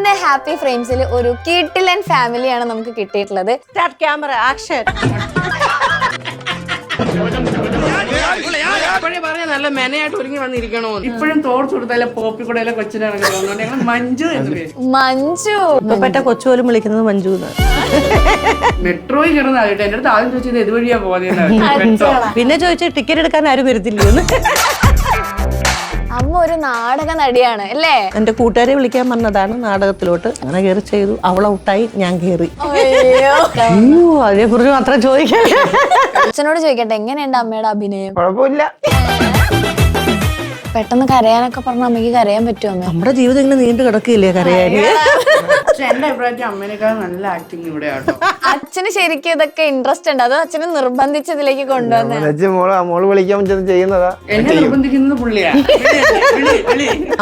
ഇന്ന് ഹാപ്പി ഫ്രെയിംസിൽ ഒരു കിഡിലൻ ഫാമിലിയാണ് നമുക്ക് കിട്ടിയിട്ടുള്ളത്. Start camera action. നല്ല മെനയായിട്ട് ഒരുങ്ങി വന്നിരിക്കണോ ഇപ്പോഴും തോർച്ചു കൊടുത്താലേ പോപ്പിക്കൂടെ കൊച്ചിനാണ് മഞ്ജു എന്ന് പേര്. മഞ്ജു ഇപ്പപ്പെട്ട കൊച്ചു പോലും വിളിക്കുന്നത് മഞ്ജു എന്നാണ്. മെട്രോയിൽ കിടന്ന ആദ്യമായിട്ട് എന്റെ അടുത്ത് ആദ്യം ചോദിച്ചത് ഇതുവഴിയാ പോകുന്നത്. പിന്നെ ചോദിച്ചാൽ ടിക്കറ്റ് എടുക്കാൻ ആരും വരത്തില്ലെന്ന്. അമ്മ ഒരു നാടക നടിയാണ് അല്ലേ? എന്റെ കൂട്ടുകാരെ വിളിക്കാൻ വന്നതാണ് നാടകത്തിലോട്ട്. അങ്ങനെ കയറി ചെയ്തു. അവൾ ഔട്ടായി, ഞാൻ കയറി. അതിനെ കുറിച്ച് മാത്രം ചോദിക്കാൻ. അച്ഛനോട് ചോദിക്കട്ടെ, എങ്ങനെയുണ്ട് അമ്മയുടെ അഭിനയം? കുഴപ്പമില്ല. പെട്ടെന്ന് കരയാനൊക്കെ പറഞ്ഞ അമ്മയ്ക്ക് കരയാൻ പറ്റുമോ? നമ്മുടെ ജീവിതം ഇങ്ങനെ നീണ്ടു കിടക്കില്ലേ കരയാന്? എന്റെ അഭിപ്രായത്തിൽ അമ്മേനേക്കാൾ നല്ല ആക്ടിങ് ഇവിടെ ആട്ടോ. അച്ഛന് ശരിക്കും ഇതൊക്കെ ഇൻട്രസ്റ്റ് ഉണ്ട്, അത് അച്ഛനെ നിർബന്ധിച്ചതിലേക്ക് കൊണ്ടുവന്ന മോള് വിളിക്കാൻ ചെയ്യുന്നതാ. എന്നെ നിർബന്ധിക്കുന്നത് പുള്ളിയാ.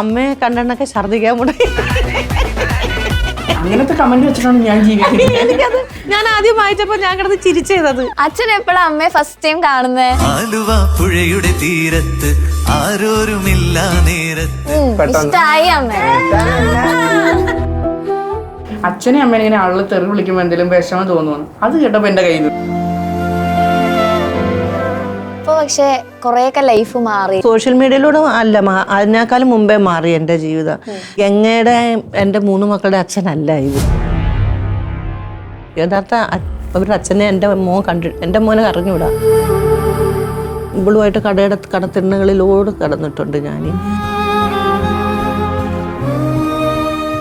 അമ്മയെ കണ്ടെണ്ണൊക്കെ ഛർദിക്കാൻ മുടങ്ങി. അങ്ങനത്തെ കമന്റ് വെച്ചിട്ടാണ് ഞാൻ ജീവിക്കുന്നത്. എനിക്കത് ഞാൻ ആദ്യം വായിച്ചപ്പോ ഞാൻ കിടന്ന് ചിരിച്ചത്. അച്ഛൻ എപ്പോഴാ അമ്മയെ ഫസ്റ്റ് ടൈം കാണുന്നേ? ആലുവ പുഴയുടെ തീരത്ത് ആരോരുമില്ല നേരത്ത്. ഇഷ്ടായി അമ്മ? അച്ഛനെ അമ്മേനെ ഇങ്ങനെ ആളുകൾ തെറി വിളിക്കുമ്പോ എന്തെങ്കിലും വിഷമം തോന്നുന്നു. അത് കേട്ടപ്പോ എന്റെ കയ്യിൽ ഇപ്പൊ പക്ഷെ കൊറേയൊക്കെ ലൈഫ് മാറി. സോഷ്യൽ മീഡിയയിലൂടെ അല്ല, അതിനേക്കാളും മുമ്പേ മാറി എന്റെ ജീവിതം. ഗംഗയുടെ എന്റെ 3 മക്കളുടെ അച്ഛനല്ല ഇത്. യഥാർത്ഥ അവരുടെ അച്ഛനെ എന്റെ മോനെ അറിഞ്ഞൂടാ. ഇവളുമായിട്ട് കടത്തിണ്ണകളിലോട് കടന്നിട്ടുണ്ട്.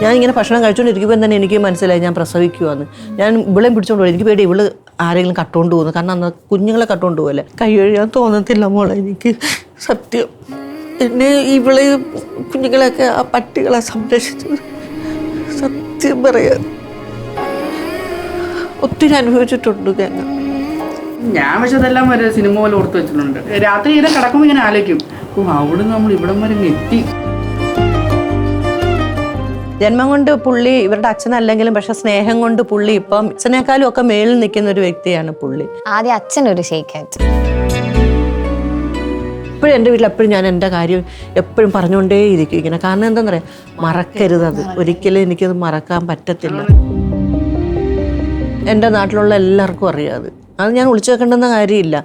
ഞാനിങ്ങനെ ഭക്ഷണം കഴിച്ചുകൊണ്ടിരിക്കുമ്പോൾ തന്നെ എനിക്ക് മനസ്സിലായി ഞാൻ പ്രസവിക്കുവാന്ന്. ഞാൻ ഇവളെയും പിടിച്ചോണ്ട് പോയി. എനിക്ക് പേടി ഇവള് ആരെങ്കിലും കട്ടുകൊണ്ട് പോകുന്നു. കാരണം അന്ന് കുഞ്ഞുങ്ങളെ കട്ടുകൊണ്ട് പോകല്ലേ. കൈ കഴുകാൻ തോന്നത്തില്ല മോളെ എനിക്ക്. സത്യം എന്നെ ഇവള് കുഞ്ഞുങ്ങളെയൊക്കെ ആ പട്ടികളെ സംരക്ഷിച്ചത് സത്യം പറയാ ഒത്തിരി അനുഭവിച്ചിട്ടുണ്ട് ഞങ്ങൾ. ഞാൻ പക്ഷെ അതെല്ലാം വരെ സിനിമ പോലെ ഓർത്ത് വെച്ചിട്ടുണ്ട്. രാത്രി ഇങ്ങനെ കിടക്കുമ്പോൾ ഇങ്ങനെ ആലോചിക്കും, അവിടെ നമ്മൾ ഇവിടം വരെ എത്തി. ജന്മം കൊണ്ട് പുള്ളി ഇവരുടെ അച്ഛനല്ലെങ്കിലും പക്ഷെ സ്നേഹം കൊണ്ട് പുള്ളി ഇപ്പം അച്ഛനേക്കാളും ഒക്കെ മേളിൽ നിൽക്കുന്ന ഒരു വ്യക്തിയാണ് പുള്ളി. ആദ്യം അച്ഛനൊരു ഷെയ്ക്കാറ്റ്. ഇപ്പോഴും എൻ്റെ വീട്ടിൽ എപ്പോഴും ഞാൻ എൻ്റെ കാര്യം എപ്പോഴും പറഞ്ഞുകൊണ്ടേ ഇരിക്കും ഇങ്ങനെ. കാരണം എന്താ പറയാ, മറക്കരുതത്. ഒരിക്കലും എനിക്കത് മറക്കാൻ പറ്റത്തില്ല. എൻ്റെ നാട്ടിലുള്ള എല്ലാവർക്കും അറിയാതെ. അത് ഞാൻ ഒളിച്ചു വെക്കേണ്ടുന്ന കാര്യമില്ല.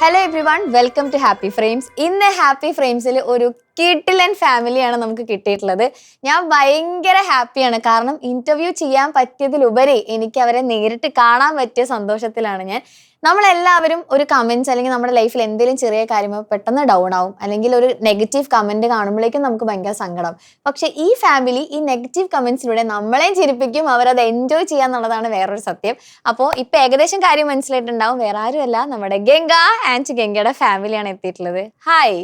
Hello everyone, welcome to Happy Frames. ഇന്ന് ഹാപ്പി ഫ്രെയിംസിൽ ഒരു കിഡിലൻ ഫാമിലിയാണ് നമുക്ക് കിട്ടിയിട്ടുള്ളത്. ഞാൻ ഭയങ്കര ഹാപ്പിയാണ്. കാരണം ഇന്റർവ്യൂ ചെയ്യാൻ പറ്റിയതിലുപരി എനിക്ക് അവരെ നേരിട്ട് കാണാൻ പറ്റിയ സന്തോഷത്തിലാണ് ഞാൻ. നമ്മളെല്ലാവരും ഒരു കമന്റ്സ് അല്ലെങ്കിൽ നമ്മുടെ ലൈഫിൽ എന്തെങ്കിലും ചെറിയ കാര്യം പെട്ടെന്ന് ഡൗൺ ആവും, അല്ലെങ്കിൽ ഒരു നെഗറ്റീവ് കമന്റ് കാണുമ്പോഴേക്കും നമുക്ക് ഭയങ്കര സങ്കടം. പക്ഷെ ഈ ഫാമിലി ഈ നെഗറ്റീവ് കമന്റ്സിലൂടെ നമ്മളെയും ചിരിപ്പിക്കും, അവരത് എൻജോയ് ചെയ്യാന്നുള്ളതാണ് വേറൊരു സത്യം. അപ്പോൾ ഇപ്പൊ ഏകദേശം കാര്യം മനസ്സിലായിട്ടുണ്ടാവും. വേറെ ആരുമല്ല, നമ്മുടെ ഗംഗ ആൻഡ് ഗംഗയുടെ ഫാമിലിയാണ് എത്തിയിട്ടുള്ളത്. Hi,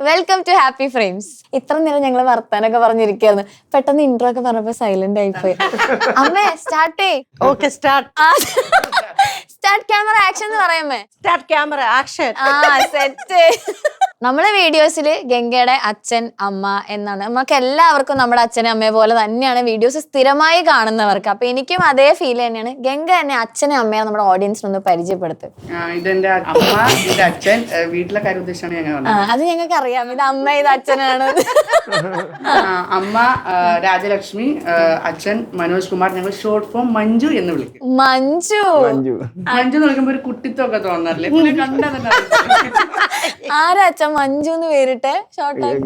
welcome to Happy Frames. ഇത്ര നേരം ഞങ്ങൾ വർത്താനൊക്കെ പറഞ്ഞിരിക്കുകയായിരുന്നു. പെട്ടെന്ന് ഇൻട്രോ ഒക്കെ പറഞ്ഞപ്പോ സൈലന്റ് ആയിപ്പോയി. അമ്മേ start. Okay start. Start camera action എന്ന് പറയാമേ. Start camera action. സെറ്റ്. നമ്മളെ വീഡിയോസില് ഗംഗയുടെ അച്ഛൻ അമ്മ എന്നാണ്. നമുക്ക് എല്ലാവർക്കും നമ്മുടെ അച്ഛനും അമ്മയെ പോലെ തന്നെയാണ് വീഡിയോസ് സ്ഥിരമായി കാണുന്നവർക്ക്. അപ്പൊ എനിക്കും അതേ ഫീൽ തന്നെയാണ്. ഗംഗ തന്നെ അച്ഛനും അമ്മയെ നമ്മുടെ ഓഡിയൻസിനൊന്ന് പരിചയപ്പെടുത്തും. ഇതെന്റെ അമ്മ, എന്റെ അച്ഛൻ. വീട്ടിലെ കാര്യം ഉദ്ദേശിച്ചാണ് ഞാൻ. അത് ഞങ്ങൾക്ക് അറിയാം, ഇത് അമ്മ ഇത് അച്ഛനാണ്. അമ്മ രാജലക്ഷ്മി, അച്ഛൻ മനോജ് കുമാർ. ഞങ്ങൾ ഷോർട്ട് ഫോം മഞ്ജു എന്ന് വിളിക്കും. മഞ്ജു മഞ്ജു എന്ന് വിളിക്കുമ്പോ ഒരു കുട്ടിത്തൊക്കെ തോന്നാറില്ലേ? കണ്ടാ തന്നെ ആരാ അച്ഛൻ മഞ്ജു എന്ന് പേരിട്ടെ?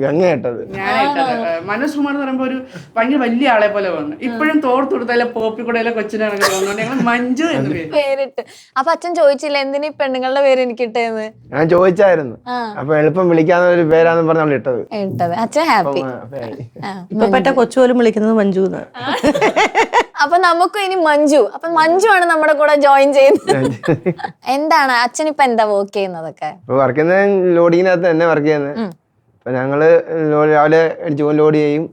ഗംഗയിട്ടത് ഞാനായിട്ടത്. മനോജ് കുമാർ എന്ന് പറയുമ്പോ ഒരു ഭയങ്കര വലിയ ആളെ പോലെ വന്നു. ഇപ്പോഴും തോർത്ത് കൊടുത്താലേ പോപ്പിക്കൂടെ കൊച്ചിനാണ് തോന്നുന്നുണ്ട് ഞങ്ങൾ മഞ്ജു എന്ന് പേരിട്ട്. അപ്പൊ അച്ഛൻ ചോദിച്ചില്ല എന്തിനാ ഈ പെണ്ണുങ്ങളുടെ പേര് എനിക്ക് ഇട്ടേന്ന്? ഞാൻ ചോദിച്ചായിരുന്നു. അപ്പൊ എളുപ്പം വിളിക്കാവുന്ന ഒരു പേരാന്ന് പറഞ്ഞ ഇട്ടത്. അച്ഛൻ ഹാപ്പി. ഇപ്പപ്പെട്ട കൊച്ചു പോലും വിളിക്കുന്നത് മഞ്ജു എന്നാണ്. അപ്പൊ നമുക്കും ഇനി മഞ്ജു. അപ്പൊ മഞ്ജു ആണ് നമ്മുടെ കൂടെ ജോയിൻ ചെയ്യുന്നത്. എന്താണ് അച്ഛൻ ഇപ്പൊ എന്താ വർക്ക് ചെയ്യുന്നതൊക്കെ? വർക്ക് ചെയ്യുന്നത് ലോഡിങ്ങിനകത്ത് തന്നെ വർക്ക് ചെയ്യുന്നത്. അപ്പൊ ഞങ്ങള് രാവിലെ ലോഡ് ചെയ്യും.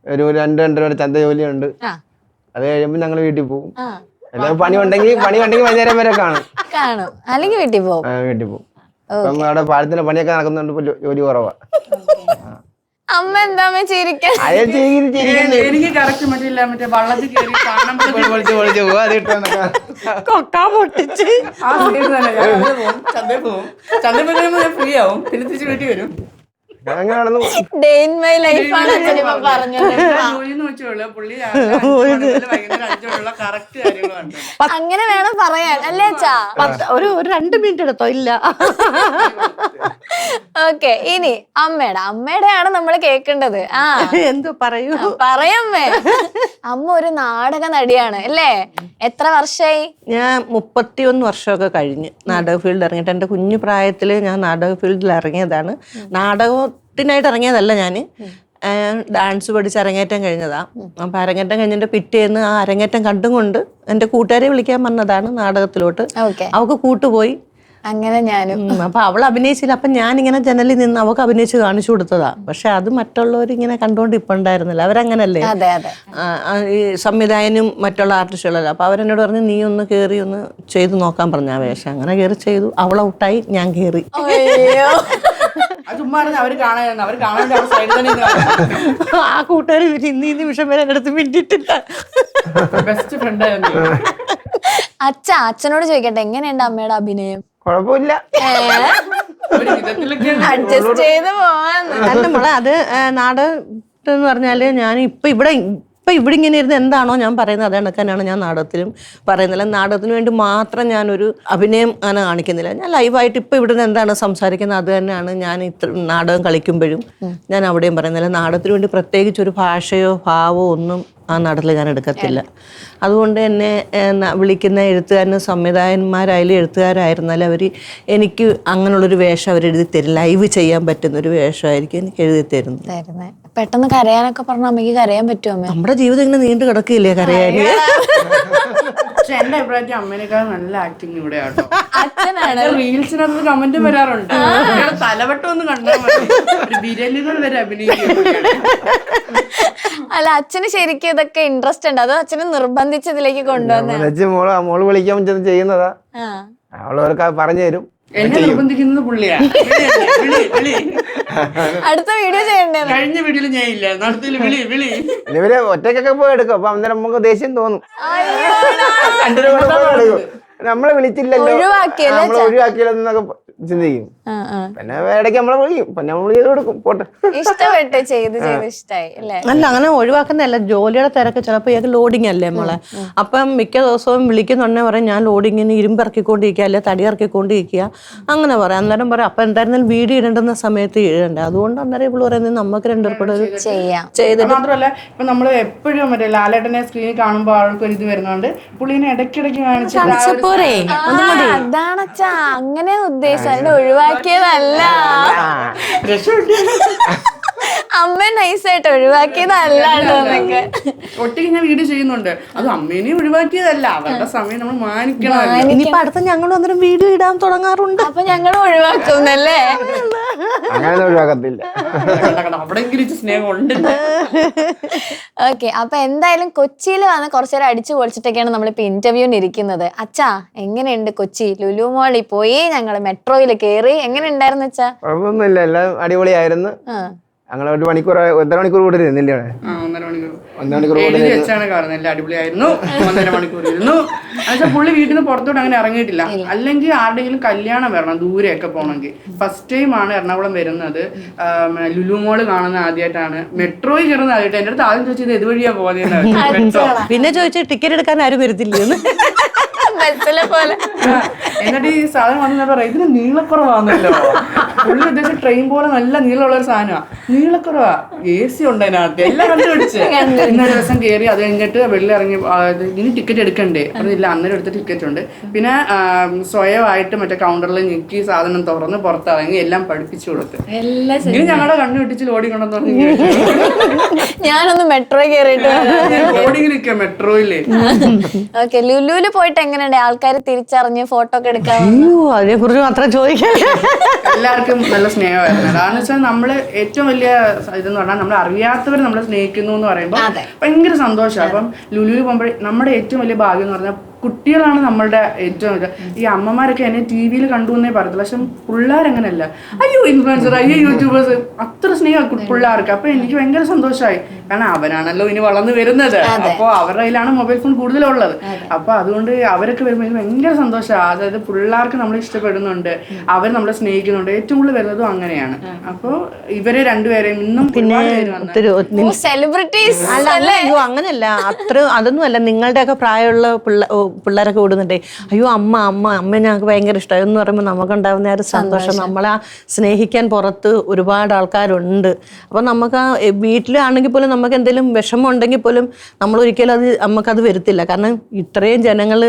ഒരു 2-2.5 ചന്ത ജോലിയുണ്ട്. അത് കഴിയുമ്പോ ഞങ്ങള് വീട്ടിൽ പോകും. എല്ലാം പണി ഉണ്ടെങ്കിൽ വൈകുന്നേരം വരെ കാണും. അല്ലെങ്കിൽ വീട്ടിൽ പോകും. വീട്ടിൽ പോകും. അപ്പം അവിടെ പാലത്തിന്റെ പണിയൊക്കെ നടക്കുന്നുണ്ട്. ഇപ്പൊ ജോലി കുറവാ. അമ്മ എന്താ ചിരിക്കാൻ? എനിക്ക് കറക്റ്റ് മറ്റേ വള്ളത്തിൽ കയറി കൊക്കാ പൊട്ടിച്ച് ആ സീൻ തന്നെ ഞാൻ അതിന് പോകും, ചന്തയിൽ പോകും, ചന്തയിൽ പോയി കഴിയുമ്പോൾ ഞാൻ ഫ്രീ ആവും, പിന്നെ തിരിച്ച് വീട്ടിൽ വരും. അങ്ങനെ നടന്നു. ഡേ ഇൻ മൈ ലൈഫാണ് അച്ഛനിപ്പോ പറഞ്ഞത്. ജോലിന്ന് വെച്ചോളൂ പുള്ളി വൈകുന്നേരം 5 മണിയുള്ള കറക്റ്റ് കാര്യങ്ങളാണ്. അങ്ങനെ വേണം പറയാൻ അല്ലേ അച്ഛാ? ഒരു 2 മിനിറ്റ് എടുത്തോ? ഇല്ല. ഓക്കെ, ഇനി അമ്മയുടെയാണ് നമ്മൾ കേൾക്കേണ്ടത്. ആ എന്തു പറയൂ? പറയമ്മേ. അമ്മ ഒരു നാടക നടിയാണ് അല്ലേ? എത്ര വർഷമായി? ഞാൻ 31 വർഷമൊക്കെ കഴിഞ്ഞ് നാടക ഫീൽഡിൽ ഇറങ്ങിയിട്ട്. എൻ്റെ കുഞ്ഞു പ്രായത്തിൽ ഞാൻ നാടക ഫീൽഡിൽ ഇറങ്ങിയതാണ്. നാടകത്തിനായിട്ട് ഇറങ്ങിയതല്ല, ഞാൻ ഡാൻസ് പഠിച്ച് അരങ്ങേറ്റം കഴിഞ്ഞതാണ്. അപ്പം അരങ്ങേറ്റം കഴിഞ്ഞിട്ട് പിറ്റേന്ന് ആ അരങ്ങേറ്റം കണ്ടും കൊണ്ട് എൻ്റെ കൂട്ടുകാരെ വിളിക്കാൻ വന്നതാണ് നാടകത്തിലോട്ട്. ഓക്കെ, അവൾക്ക് കൂട്ടുപോയി. അങ്ങനെ ഞാനും. അപ്പൊ അവൾ അഭിനയിച്ചില്ല. അപ്പൊ ഞാനിങ്ങനെ ജനലിൽ നിന്ന് അവൾക്ക് അഭിനയിച്ച് കാണിച്ചു കൊടുത്തതാ. പക്ഷെ അത് മറ്റുള്ളവർ ഇങ്ങനെ കണ്ടോണ്ട് ഇപ്പൊ ഉണ്ടായിരുന്നില്ല. അവരങ്ങനല്ലേ, അതെ അതെ. ഈ സംവിധായകനും മറ്റുള്ള ആർട്ടിസ്റ്റുകളല്ല. അപ്പൊ അവരെന്നോട് പറഞ്ഞു നീ ഒന്ന് കയറി ഒന്ന് ചെയ്ത് നോക്കാൻ പറഞ്ഞു ആ വേഷം. അങ്ങനെ കയറി ചെയ്തു. അവൾ ഔട്ടായി, ഞാൻ കയറി. അയ്യോ, അത് ചുമ്മാ അവര് കാണാൻ സൈഡിൽ തന്നെ ആ കൂട്ടുകാർ ഇന്ന് ഈ നിമിഷം വരെ എൻ്റെ അടുത്ത് മിണ്ടിട്ടില്ല. ബെസ്റ്റ് ഫ്രണ്ടായിരുന്നു. അച്ഛനോട് ചോദിക്കട്ടെ, എങ്ങനെയുണ്ട് അമ്മയുടെ അഭിനയം? കുഴപ്പമില്ല. ഒരു വിധത്തിലൊക്കെ അഡ്ജസ്റ്റ് ചെയ്ത് പോവാന്ന്. അല്ല മോളെ, അത് നാടകം എന്ന് പറഞ്ഞാല് ഞാൻ ഇപ്പൊ ഇവിടെ ഇങ്ങനെ ഇരുന്ന് എന്താണോ ഞാൻ പറയുന്നത് അതേ കണക്കാണ് ഞാൻ നാടകത്തിലും പറയുന്നില്ല. നാടകത്തിന് വേണ്ടി മാത്രം ഞാനൊരു അഭിനയം അങ്ങനെ കാണിക്കുന്നില്ല. ഞാൻ ലൈവായിട്ട് ഇപ്പം ഇവിടുന്ന് എന്താണ് സംസാരിക്കുന്നത് അത് തന്നെയാണ് ഞാൻ നാടകം കളിക്കുമ്പോഴും ഞാൻ അവിടെയും പറയുന്നില്ല. നാടകത്തിന് വേണ്ടി പ്രത്യേകിച്ച് ഒരു ഭാഷയോ ഭാവമോ ഒന്നും ആ നാടകത്തിൽ ഞാൻ എടുക്കത്തില്ല. അതുകൊണ്ട് എന്നെ വിളിക്കുന്ന എഴുത്തുകാരനും സംവിധായകന്മാരായാലും എഴുത്തുകാരായിരുന്നാലും അവർ എനിക്ക് അങ്ങനെയുള്ളൊരു വേഷം അവരെഴുതി തരും. ലൈവ് ചെയ്യാൻ പറ്റുന്നൊരു വേഷമായിരിക്കും എനിക്ക് എഴുതി തരുന്നത്. പെട്ടെന്ന് കരയാനൊക്കെ പറഞ്ഞ അമ്മയ്ക്ക് കരയാൻ പറ്റുമോ? അമ്മ നമ്മുടെ ജീവിതം ഇങ്ങനെ നീണ്ടു കിടക്കില്ലേ കരയാൻ? പക്ഷെ എന്റെ അഭിപ്രായത്തിൽ അമ്മേനേക്കാൾ നല്ല ആക്ടിങ് ഇവിടെ ആട്ടോ. അച്ഛനാണ്. റീൽസിനകത്ത് കമന്റ് വരാറുണ്ട്, തലവട്ടം ഒന്ന് കണ്ടാൽ മതി, ഒരു വിരലുകൾ വരെ അഭിനയിക്കും. അല്ല, അച്ഛന് ശരിക്കും ഇതൊക്കെ ഇൻട്രസ്റ്റ് ഉണ്ട്, അതോ അച്ഛന് നിർബന്ധിച്ച് ഇതിലേക്ക് കൊണ്ടുവന്ന? മോള് വിളിക്കാൻ പറ്റുന്ന ചെയ്യുന്നതാ. അവളവർക്ക് പറഞ്ഞു തരും. എന്നെ നിർബന്ധിക്കുന്നത് പുള്ളിയാ. അടുത്ത വീഡിയോ ചെയ്യണ്ടേ? കഴിഞ്ഞ വീഡിയോയിൽ ഞാൻ ഇല്ല, നടത്തില് വിളി ഇവര് ഒറ്റക്കൊക്കെ പോയി എടുക്കും. അപ്പൊ അന്നേരം നമുക്ക് ദേഷ്യം തോന്നും. നമ്മളെ വിളിച്ചില്ലല്ലോ, നമ്മളെ ഒഴിവാക്കിയല്ലോ ചിന്തിക്കും. പിന്നെ ഇടയ്ക്ക് നമ്മളെ വിളിക്കും, പിന്നെ നമ്മൾ ചെയ്ത് കൊടുക്കും. പോട്ടെ, ഇഷ്ടപ്പെട്ട് ചെയ്ത് ഇഷ്ടായി അല്ലേ? അല്ല, അങ്ങനെ ഒഴിവാക്കുന്നതല്ല. ജോലിയുടെ തിരക്ക് ചിലപ്പോൾ ഇയാൾക്ക് ലോഡിങ് അല്ലേ മോളെ. അപ്പം മിക്ക ദിവസവും വിളിക്കുന്നുണ്ടെ പറയും ഞാൻ ലോഡിങ്ങിന് ഇരുമ്പ് ഇറക്കിക്കൊണ്ടിരിക്കുക, അല്ലെ തടി ഇറക്കിക്കൊണ്ടിരിക്കുക, അങ്ങനെ പറയാം. അന്നേരം പറയാം അപ്പം എന്തായിരുന്നാലും വീഡിയോ ഇടേണ്ടുന്ന സമയത്ത് ഇടണ്ടേ. അതുകൊണ്ട് അന്നേരം ഇപ്പോൾ പറയുന്നത് നമുക്ക് രണ്ടുപേരുടെ ഒരു ചെയ്തിട്ട് മാത്രമല്ല ഇപ്പൊ നമ്മള് എപ്പോഴും മറ്റേ ലാലേട്ടനെ സ്ക്രീനിൽ കാണുമ്പോൾ ആൾക്ക് ഒരു ഇത് വരുന്നുണ്ട്, പുള്ളിനെ ഇടയ്ക്കിടയ്ക്ക് കാണിച്ചു പോരെ. അതാണച്ചാ അങ്ങനെ ഉദ്ദേശം, ഒഴിവാക്കിയതല്ല. അമ്മ നൈസായിട്ട് ഒഴിവാക്കിയതല്ല. ഒറ്റയ്ക്ക് ഞാൻ വീഡിയോ ചെയ്യുന്നുണ്ട്, അത് അമ്മേനെയും ഒഴിവാക്കിയതല്ല, അവരുടെ സമയം നമ്മൾ മാനിക്കണം. ഇനിയിപ്പോ അടുത്ത ഞങ്ങളും അന്നേരം വീഡിയോ ഇടാൻ തുടങ്ങാറുണ്ട്. അപ്പൊ ഞങ്ങൾ ഒഴിവാക്കുന്നല്ലേ? അങ്ങനെ ഒഴിവാക്കത്തില്ല. അവിടെങ്കിലും സ്നേഹം ഉണ്ട്. ഓക്കെ, അപ്പൊ എന്തായാലും കൊച്ചിയിൽ വന്ന് കുറച്ചേരം അടിച്ചു പൊളിച്ചിട്ടൊക്കെയാണ് നമ്മളിപ്പോ ഇന്റർവ്യൂവിന് ഇരിക്കുന്നത്. അച്ഛാ, എങ്ങനെയുണ്ട് കൊച്ചി? ലുലു മോളിൽ പോയി, ഞങ്ങള് മെട്രോയിൽ കേറി, എങ്ങനെ ഉണ്ടായിരുന്നു അച്ഛാ? കുഴപ്പമൊന്നുമില്ല, എല്ലാം അടിപൊളിയായിരുന്നു. ഞങ്ങൾ ഒരു മണിക്കൂർ, 1.5 മണിക്കൂർ കൂടെ ഇരുന്നില്ലേ അവിടെ? 1.5 മണിക്കൂർ വെച്ചാണ് കാണുന്നത്. എല്ലാം അടിപൊളിയായിരുന്നു. 1.5 മണിക്കൂർ ഇരുന്നു. എന്നുവെച്ചാൽ പുള്ളി വീട്ടിൽ നിന്ന് പുറത്തോട്ട് അങ്ങനെ ഇറങ്ങിയിട്ടില്ല. അല്ലെങ്കിൽ ആരുടെയെങ്കിലും കല്യാണം വരണം, ദൂരെയൊക്കെ പോകണമെങ്കിൽ. ഫസ്റ്റ് ടൈം ആണ് എറണാകുളം വരുന്നത്. ലുലു മോള് കാണുന്ന ആദ്യമായിട്ടാണ്. മെട്രോയിൽ കയറുന്ന ആദ്യമായിട്ട്. എന്റെ അടുത്ത് ആദ്യം ചോദിച്ചത് ഇത് വഴിയാ പോകുന്നത്. പിന്നെ ചോദിച്ചു ടിക്കറ്റ് എടുക്കാൻ ആരും വരുത്തില്ലെന്ന്. പോലെ എന്നിട്ട് ഈ സാധനം വന്നിട്ട് പറയാം ഇതിന് നീളക്കുറവാന്നല്ലോ. പുള്ളി ഉദ്ദേശിച്ച ട്രെയിൻ പോലെ നല്ല നീളമുള്ള ഒരു സാധനമാണ്. നീളക്കുറവാ, AC ഉണ്ട് അതിനകത്ത്, എല്ലാം കണ്ടുപിടിച്ച്. ഇന്നൊരു ദിവസം കയറി, അത് കഴിഞ്ഞിട്ട് വെളിയിൽ ഇറങ്ങി ഇനി ടിക്കറ്റ് എടുക്കണ്ടേ? അതില്ല, അന്നേരം എടുത്ത ടിക്കറ്റ് ഉണ്ട്. പിന്നെ സ്വയമായിട്ട് മറ്റേ കൗണ്ടറിൽ ഞെക്കി സാധനം തുറന്ന് പുറത്തിറങ്ങി എല്ലാം പഠിപ്പിച്ചു കൊടുത്ത്. ഇനി ഞങ്ങളുടെ കണ്ണു പിടിച്ച് ലോഡിങ്ങുണ്ടെന്ന് പറഞ്ഞു. ഞാനൊന്ന് മെട്രോ കയറിയിട്ട് ലോഡിങ്ങിലിരിക്കുക മെട്രോയില്. ഓക്കെ, ലുലുവില് പോയിട്ട് എങ്ങനെയുണ്ട്? ആൾക്കാർ തിരിച്ചറിഞ്ഞ് ഫോട്ടോ ഒക്കെ എടുക്കാൻ? അതിനെ കുറിച്ച് മാത്രം ചോദിക്കാൻ. എല്ലാവർക്കും നല്ല സ്നേഹമായിരുന്നു. അതാണെന്ന് വെച്ചാൽ നമ്മള് ഏറ്റവും വലിയ ഇതെന്ന് പറഞ്ഞാൽ നമ്മൾ അറിയാത്തവർ നമ്മളെ സ്നേഹിക്കുന്നു എന്ന് പറയുമ്പോൾ ഭയങ്കര സന്തോഷമാണ്. അപ്പം ലുലുവിൽ പോകുമ്പോൾ നമ്മുടെ ഏറ്റവും വലിയ ഭാഗ്യം എന്ന് പറഞ്ഞാൽ കുട്ടികളാണ് നമ്മളുടെ ഏറ്റവും ഇത്. ഈ അമ്മമാരൊക്കെ എന്നെ TV-യിൽ കണ്ടു എന്നേ പറയത്തില്ല, പക്ഷെ പിള്ളേരങ്ങനെയല്ല. അയ്യോ ഇൻഫ്ലുവൻസർ, അയ്യോ യൂട്യൂബേഴ്സ്, അത്ര സ്നേഹം പിള്ളേർക്ക്. അപ്പൊ എനിക്ക് ഭയങ്കര സന്തോഷമായി, കാരണം അവരാണല്ലോ ഇനി വളർന്നു വരുന്നത്. അപ്പോൾ അവരുടെ കയ്യിലാണ് മൊബൈൽ ഫോൺ കൂടുതലുള്ളത്. അപ്പൊ അതുകൊണ്ട് അവരൊക്കെ വരുമ്പോൾ എനിക്ക് ഭയങ്കര സന്തോഷമാണ്. അതായത് പിള്ളേർക്ക് നമ്മൾ ഇഷ്ടപ്പെടുന്നുണ്ട്, അവർ നമ്മളെ സ്നേഹിക്കുന്നുണ്ട്. ഏറ്റവും കൂടുതൽ വരുന്നതും അങ്ങനെയാണ്. അപ്പോൾ ഇവരെ രണ്ടുപേരെയും ഇന്നും പിന്നെ സെലിബ്രിറ്റീസ് അല്ല അയ്യോ അങ്ങനെയല്ല, അതൊന്നും അല്ല. നിങ്ങളുടെയൊക്കെ പ്രായമുള്ള പിള്ളേരൊക്കെ ഓടുന്നുണ്ടേ, അയ്യോ അമ്മ ഞങ്ങൾക്ക് ഭയങ്കര ഇഷ്ടമായി എന്ന് പറയുമ്പോൾ നമുക്കുണ്ടാവുന്ന ആ ഒരു സന്തോഷം. നമ്മളെ സ്നേഹിക്കാൻ പുറത്ത് ഒരുപാട് ആൾക്കാരുണ്ട്. അപ്പം നമുക്ക് ആ വീട്ടിലാണെങ്കിൽ പോലും നമുക്ക് എന്തെങ്കിലും വിഷമം ഉണ്ടെങ്കിൽ പോലും നമ്മൾ ഒരിക്കലും നമുക്കത് വരുത്തില്ല. കാരണം ഇത്രയും ജനങ്ങൾ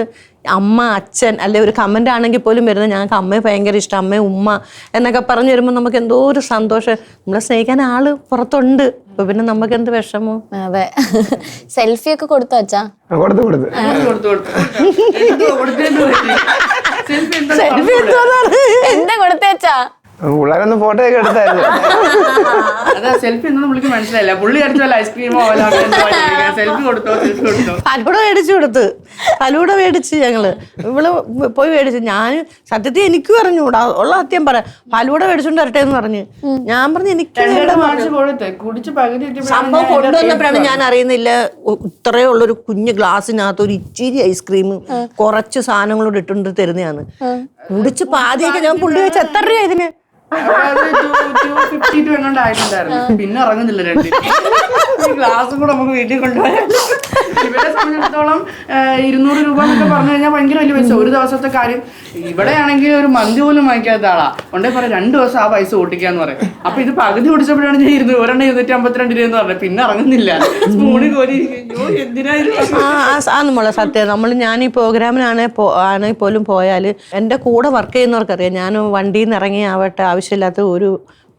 അമ്മ അച്ഛൻ അല്ലെ ഒരു കമൻ്റ് ആണെങ്കിൽ പോലും വരുന്നത് ഞങ്ങൾക്ക് അമ്മയെ ഭയങ്കര ഇഷ്ടം, അമ്മയെ ഉമ്മ എന്നൊക്കെ പറഞ്ഞു വരുമ്പോൾ നമുക്ക് എന്തോ ഒരു സന്തോഷം. നമ്മളെ സ്നേഹിക്കാൻ ആള് പുറത്തുണ്ട്. അപ്പൊ പിന്നെ നമുക്ക് എന്ത് വിഷമോ. അതെ. സെൽഫി ഒക്കെ കൊടുത്തു അച്ഛാ? എന്താ കൊടുത്തേച്ചാ? പിള്ളേരൊന്ന് ഫോട്ടോ ഒക്കെ എടുത്തായിരുന്നു. അതാ സെൽഫി ഒന്നും പുള്ളിക്ക് മനസ്സിലായില്ല. പുള്ളി അടിച്ച ഐസ്ക്രീമോ സെൽഫി കൊടുത്തോ ഫലൂട മേടിച്ച് ഞങ്ങള് ഇവള് പോയി മേടിച്ചു. ഞാൻ സത്യത്തിൽ എനിക്കും അറിഞ്ഞൂടാ, ഉള്ള സത്യം പറയാം. ഫലൂട മേടിച്ചോണ്ട് വരട്ടെ എന്ന് പറഞ്ഞ് ഞാൻ പറഞ്ഞു എനിക്ക് സംഭവം കൊണ്ടുവന്നപ്പോഴാണ് ഞാൻ അറിയുന്നില്ല ഇത്രയേ ഉള്ളൊരു കുഞ്ഞു ഗ്ലാസ്സിനകത്ത് ഒരു ഇച്ചിരി ഐസ്ക്രീം കുറച്ച് സാധനങ്ങളോട് ഇട്ടുകൊണ്ട് തരുന്നതാണ്. കുടിച്ച് പാതിയൊക്കെ ഞാൻ പുള്ളി വെച്ച് എത്ര രൂപ ഇതിന്? 252 എങ്ങാണ്ടായിട്ടുണ്ടായിരുന്നു. പിന്നെ ഇറങ്ങുന്നില്ല രണ്ട് ഗ്ലാസും കൂടെ നമുക്ക് വീട്ടിൽ കൊണ്ടുപോയാൽ. ഇവരെ സംബന്ധിച്ചിടത്തോളം 200 രൂപ എന്നൊക്കെ പറഞ്ഞു കഴിഞ്ഞാൽ ഭയങ്കര വലിയ പൈസ. ഒരു ദിവസത്തെ കാര്യം ഇവിടെയാണെങ്കിൽ ഒരു മന്തി പോലും വാങ്ങിക്കാത്ത ആളാ. കൊണ്ടേ പറയാം 2 ദിവസം ആ പൈസ ഓട്ടിക്കാന്ന് പറയും. അപ്പൊ ഇത് പകുതി ഓടിച്ചപ്പോഴാണ് ഞാൻ 252 രൂപ എന്ന് പറഞ്ഞത്. പിന്നെ ഇറങ്ങുന്നില്ല, സ്പൂണിൽ കോരി. നമ്മളെ സത്യം ഞാൻ ഈ പ്രോഗ്രാമിനാണെങ്കിൽ പോലും പോയാൽ എൻ്റെ കൂടെ വർക്ക് ചെയ്യുന്നവർക്കറിയാം, ഞാൻ വണ്ടിയിൽ നിന്ന് ഇറങ്ങി ആവട്ടെ ആവശ്യമില്ലാത്ത ഒരു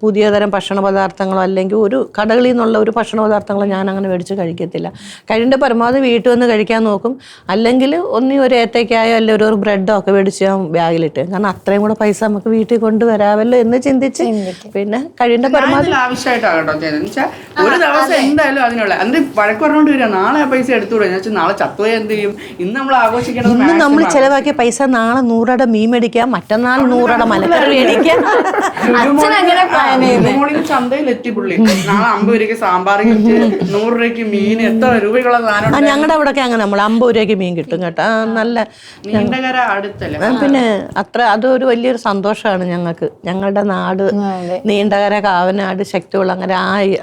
പുതിയ തരം ഭക്ഷണ പദാർത്ഥങ്ങളോ അല്ലെങ്കിൽ ഒരു കടകളിൽ നിന്നുള്ള ഒരു ഭക്ഷണ പദാർത്ഥങ്ങളോ ഞാൻ അങ്ങനെ മേടിച്ച് കഴിക്കത്തില്ല. കഴിൻ്റെ പരമാവധി വീട്ടിൽ വന്ന് കഴിക്കാൻ നോക്കും. അല്ലെങ്കിൽ ഒന്നി ഒരു ഏത്തയ്ക്കായോ അല്ലെങ്കിൽ ഒരു ബ്രെഡോ ഒക്കെ മേടിച്ച് ഞാൻ ബാഗിലിട്ട്, കാരണം അത്രയും കൂടെ പൈസ നമുക്ക് വീട്ടിൽ കൊണ്ടുവരാമല്ലോ എന്ന് ചിന്തിച്ച് പിന്നെ കഴിൻ്റെ പരമാവധി ആവശ്യമായിട്ടാകട്ടോ വെച്ചാൽ ഒരു ദിവസം എന്തായാലും അതിനുള്ള അതിന് വഴക്ക് പറഞ്ഞുകൊണ്ട് വരിക. നാളെ ആ പൈസ എടുത്തുകൂടെ? ഞാൻ വെച്ചാൽ നാളെ ചത്തുപോയാൽ എന്ത് ചെയ്യും? ഇന്ന് നമ്മൾ ആഘോഷിക്കണം. ഇന്ന് നമ്മൾ ചിലവാക്കിയ പൈസ നാളെ 100 മീൻ മേടിക്കാം, മറ്റന്നാൾ 100 മലക്കറി മേടിക്കാം. ചന്തയിൽ എത്തി പുള്ളി നാളെ 50 രൂപയ്ക്ക് സാമ്പാർ കിറ്റ്, 100 രൂപയ്ക്ക് മീൻ, എത്ര രൂപയുള്ള സാധനം. ഞങ്ങളുടെ അവിടെയൊക്കെ അങ്ങനെ നമ്മൾ 50 രൂപയ്ക്ക് മീൻ കിട്ടും കേട്ടോ. നല്ല നീണ്ടകര അടുത്തല്ലേ. പിന്നെ അതൊരു വലിയൊരു സന്തോഷമാണ് ഞങ്ങൾക്ക്. ഞങ്ങളുടെ നാട് നീണ്ടകര, കാവനാട്, ശക്തികുളങ്ങര,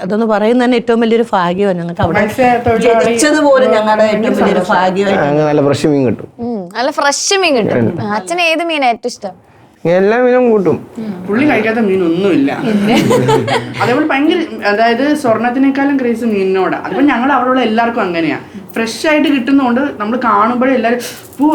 അതൊന്ന് പറയുന്നത് തന്നെ ഏറ്റവും വലിയൊരു ഭാഗ്യമാണ് ഞങ്ങൾക്ക്. അവിടെ ജനിച്ചതുപോലെ ഞങ്ങളുടെ ഏറ്റവും വലിയൊരു ഭാഗ്യമാണ്. നല്ല ഫ്രഷ് മീൻ കിട്ടും. നല്ല ഫ്രഷ് മീൻ കിട്ടും. അച്ഛന് ഏത് മീനാ ഏറ്റവും ഇഷ്ടം? എല്ലാ മീനും കൂട്ടും. പുള്ളി കഴിക്കാത്ത മീനൊന്നുമില്ല. അതേപോലെ ഭയങ്കര, അതായത് സ്വർണത്തിനേക്കാളും ക്രേസ് മീനിനോടാ. അതിപ്പോൾ ഞങ്ങൾ അവിടെയുള്ള എല്ലാവർക്കും അങ്ങനെയാ. ഫ്രഷ് ആയിട്ട് കിട്ടുന്നതുകൊണ്ട് നമ്മൾ കാണുമ്പോഴേ എല്ലാവരും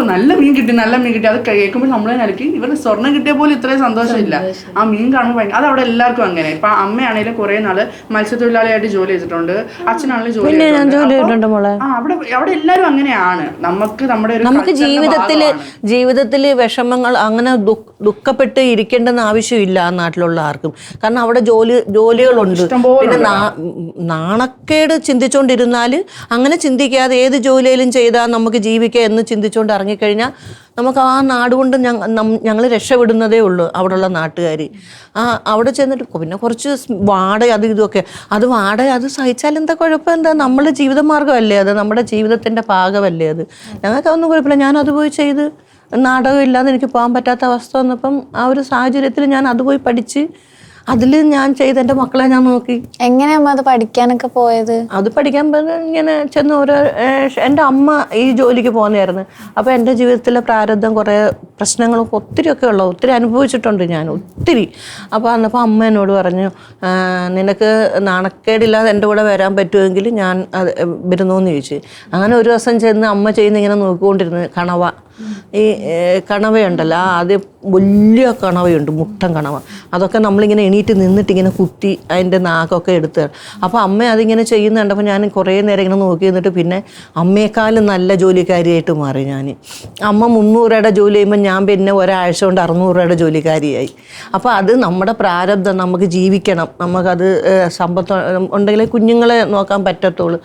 നല്ല മീൻ കിട്ടി, നല്ല മീൻ കിട്ടി. അത് കേൾക്കുമ്പോൾ നമ്മളെ നിലയ്ക്ക് ഇവരുടെ സ്വർണ്ണം കിട്ടിയ പോലും ഇത്രയും സന്തോഷമില്ല. ആ മീൻ കാണുമ്പോൾ ഭയങ്കര, അത് അവിടെ എല്ലാവർക്കും അങ്ങനെ. ഇപ്പൊ അമ്മയാണെങ്കിലും കുറെ നാള് മത്സ്യത്തൊഴിലാളിയായിട്ട് ജോലി ചെയ്തിട്ടുണ്ട്, അച്ഛനാണെങ്കിലും ജോലി ചെയ്തിട്ടുണ്ട്. അവിടെ എല്ലാവരും അങ്ങനെയാണ്. നമുക്ക് ജീവിതത്തില് വിഷമങ്ങൾ അങ്ങനെ ദുഃഖപ്പെട്ട് ഇരിക്കേണ്ടെന്ന് ആവശ്യമില്ല ആ നാട്ടിലുള്ള ആർക്കും. കാരണം അവിടെ ജോലികളുണ്ട്. പിന്നെ നാണക്കേട് ചിന്തിച്ചുകൊണ്ടിരുന്നാൽ അങ്ങനെ ചിന്തിക്കാതെ ഏത് ജോലിയിലും ചെയ്താൽ നമുക്ക് ജീവിക്കുക എന്ന് ചിന്തിച്ചുകൊണ്ട് ഇറങ്ങിക്കഴിഞ്ഞാൽ നമുക്ക് ആ നാട് കൊണ്ട് ഞങ്ങൾ രക്ഷപ്പെടുന്നതേ ഉള്ളൂ. അവിടെയുള്ള നാട്ടുകാർ അവിടെ ചെന്നിട്ട് പിന്നെ കുറച്ച് വാടക അത് ഇതൊക്കെ, അത് സഹിച്ചാൽ എന്താ കുഴപ്പം? എന്താ നമ്മുടെ ജീവിതമാർഗ്ഗമല്ലേ അത്, നമ്മുടെ ജീവിതത്തിൻ്റെ ഭാഗമല്ലേ അത്. ഞങ്ങൾക്ക് അതൊന്നും കുഴപ്പമില്ല. ഞാനത് പോയി ചെയ്ത്, നാടകം ഇല്ലാതെ എനിക്ക് പോകാൻ പറ്റാത്ത അവസ്ഥ വന്നപ്പം ആ ഒരു സാഹചര്യത്തിൽ ഞാൻ അത് പോയി പഠിച്ച് അതിൽ ഞാൻ ചെയ്ത് എൻ്റെ മക്കളെ ഞാൻ നോക്കി. എങ്ങനെയമ്മ അത് പഠിക്കാനൊക്കെ പോയത്? അത് പഠിക്കാൻ ഇങ്ങനെ ചെന്ന് എൻ്റെ അമ്മ ഈ ജോലിക്ക് പോകുന്നതായിരുന്നു. അപ്പോൾ എൻ്റെ ജീവിതത്തിലെ പ്രാരബ്ധം കുറേ പ്രശ്നങ്ങളൊക്കെ ഒത്തിരി അനുഭവിച്ചിട്ടുണ്ട് ഞാൻ, ഒത്തിരി. അപ്പോൾ അന്നപ്പോൾ അമ്മ എന്നോട് പറഞ്ഞു, നിനക്ക് നാണക്കേടില്ലാതെ എൻ്റെ കൂടെ വരാൻ പറ്റുമെങ്കിൽ ഞാൻ വരുന്നോന്ന് ചോദിച്ചു. അങ്ങനെ ഒരു ദിവസം ചെന്ന് അമ്മ ചെയ്യുന്ന ഇങ്ങനെ നോക്കിക്കൊണ്ടിരുന്നു. ഈ കണവയുണ്ടല്ലോ, ആദ്യം വലിയ കണവയുണ്ട്, മുട്ടൻ കണവ. അതൊക്കെ നമ്മളിങ്ങനെ എണീറ്റ് നിന്നിട്ട് ഇങ്ങനെ കുത്തി അതിൻ്റെ നാക്കൊക്കെ എടുത്ത്. അപ്പോൾ അമ്മ അതിങ്ങനെ ചെയ്യുന്ന കണ്ടപ്പോൾ ഞാൻ കുറേ നേരം ഇങ്ങനെ നോക്കി നിന്നിട്ട് പിന്നെ അമ്മയെക്കാളും നല്ല ജോലിക്കാരിയായിട്ട് മാറി ഞാൻ. അമ്മ 300 രൂപയുടെ ജോലി ചെയ്യുമ്പോൾ ഞാൻ പിന്നെ ഒരാഴ്ച കൊണ്ട് 600 രൂപയുടെ ജോലിക്കാരിയായി. അപ്പോൾ അത് നമ്മുടെ പ്രാരബ്ധം, നമുക്ക് ജീവിക്കണം, നമുക്കത് സമ്പത്ത് ഉണ്ടെങ്കിലേ കുഞ്ഞുങ്ങളെ നോക്കാൻ പറ്റത്തുള്ളൂ.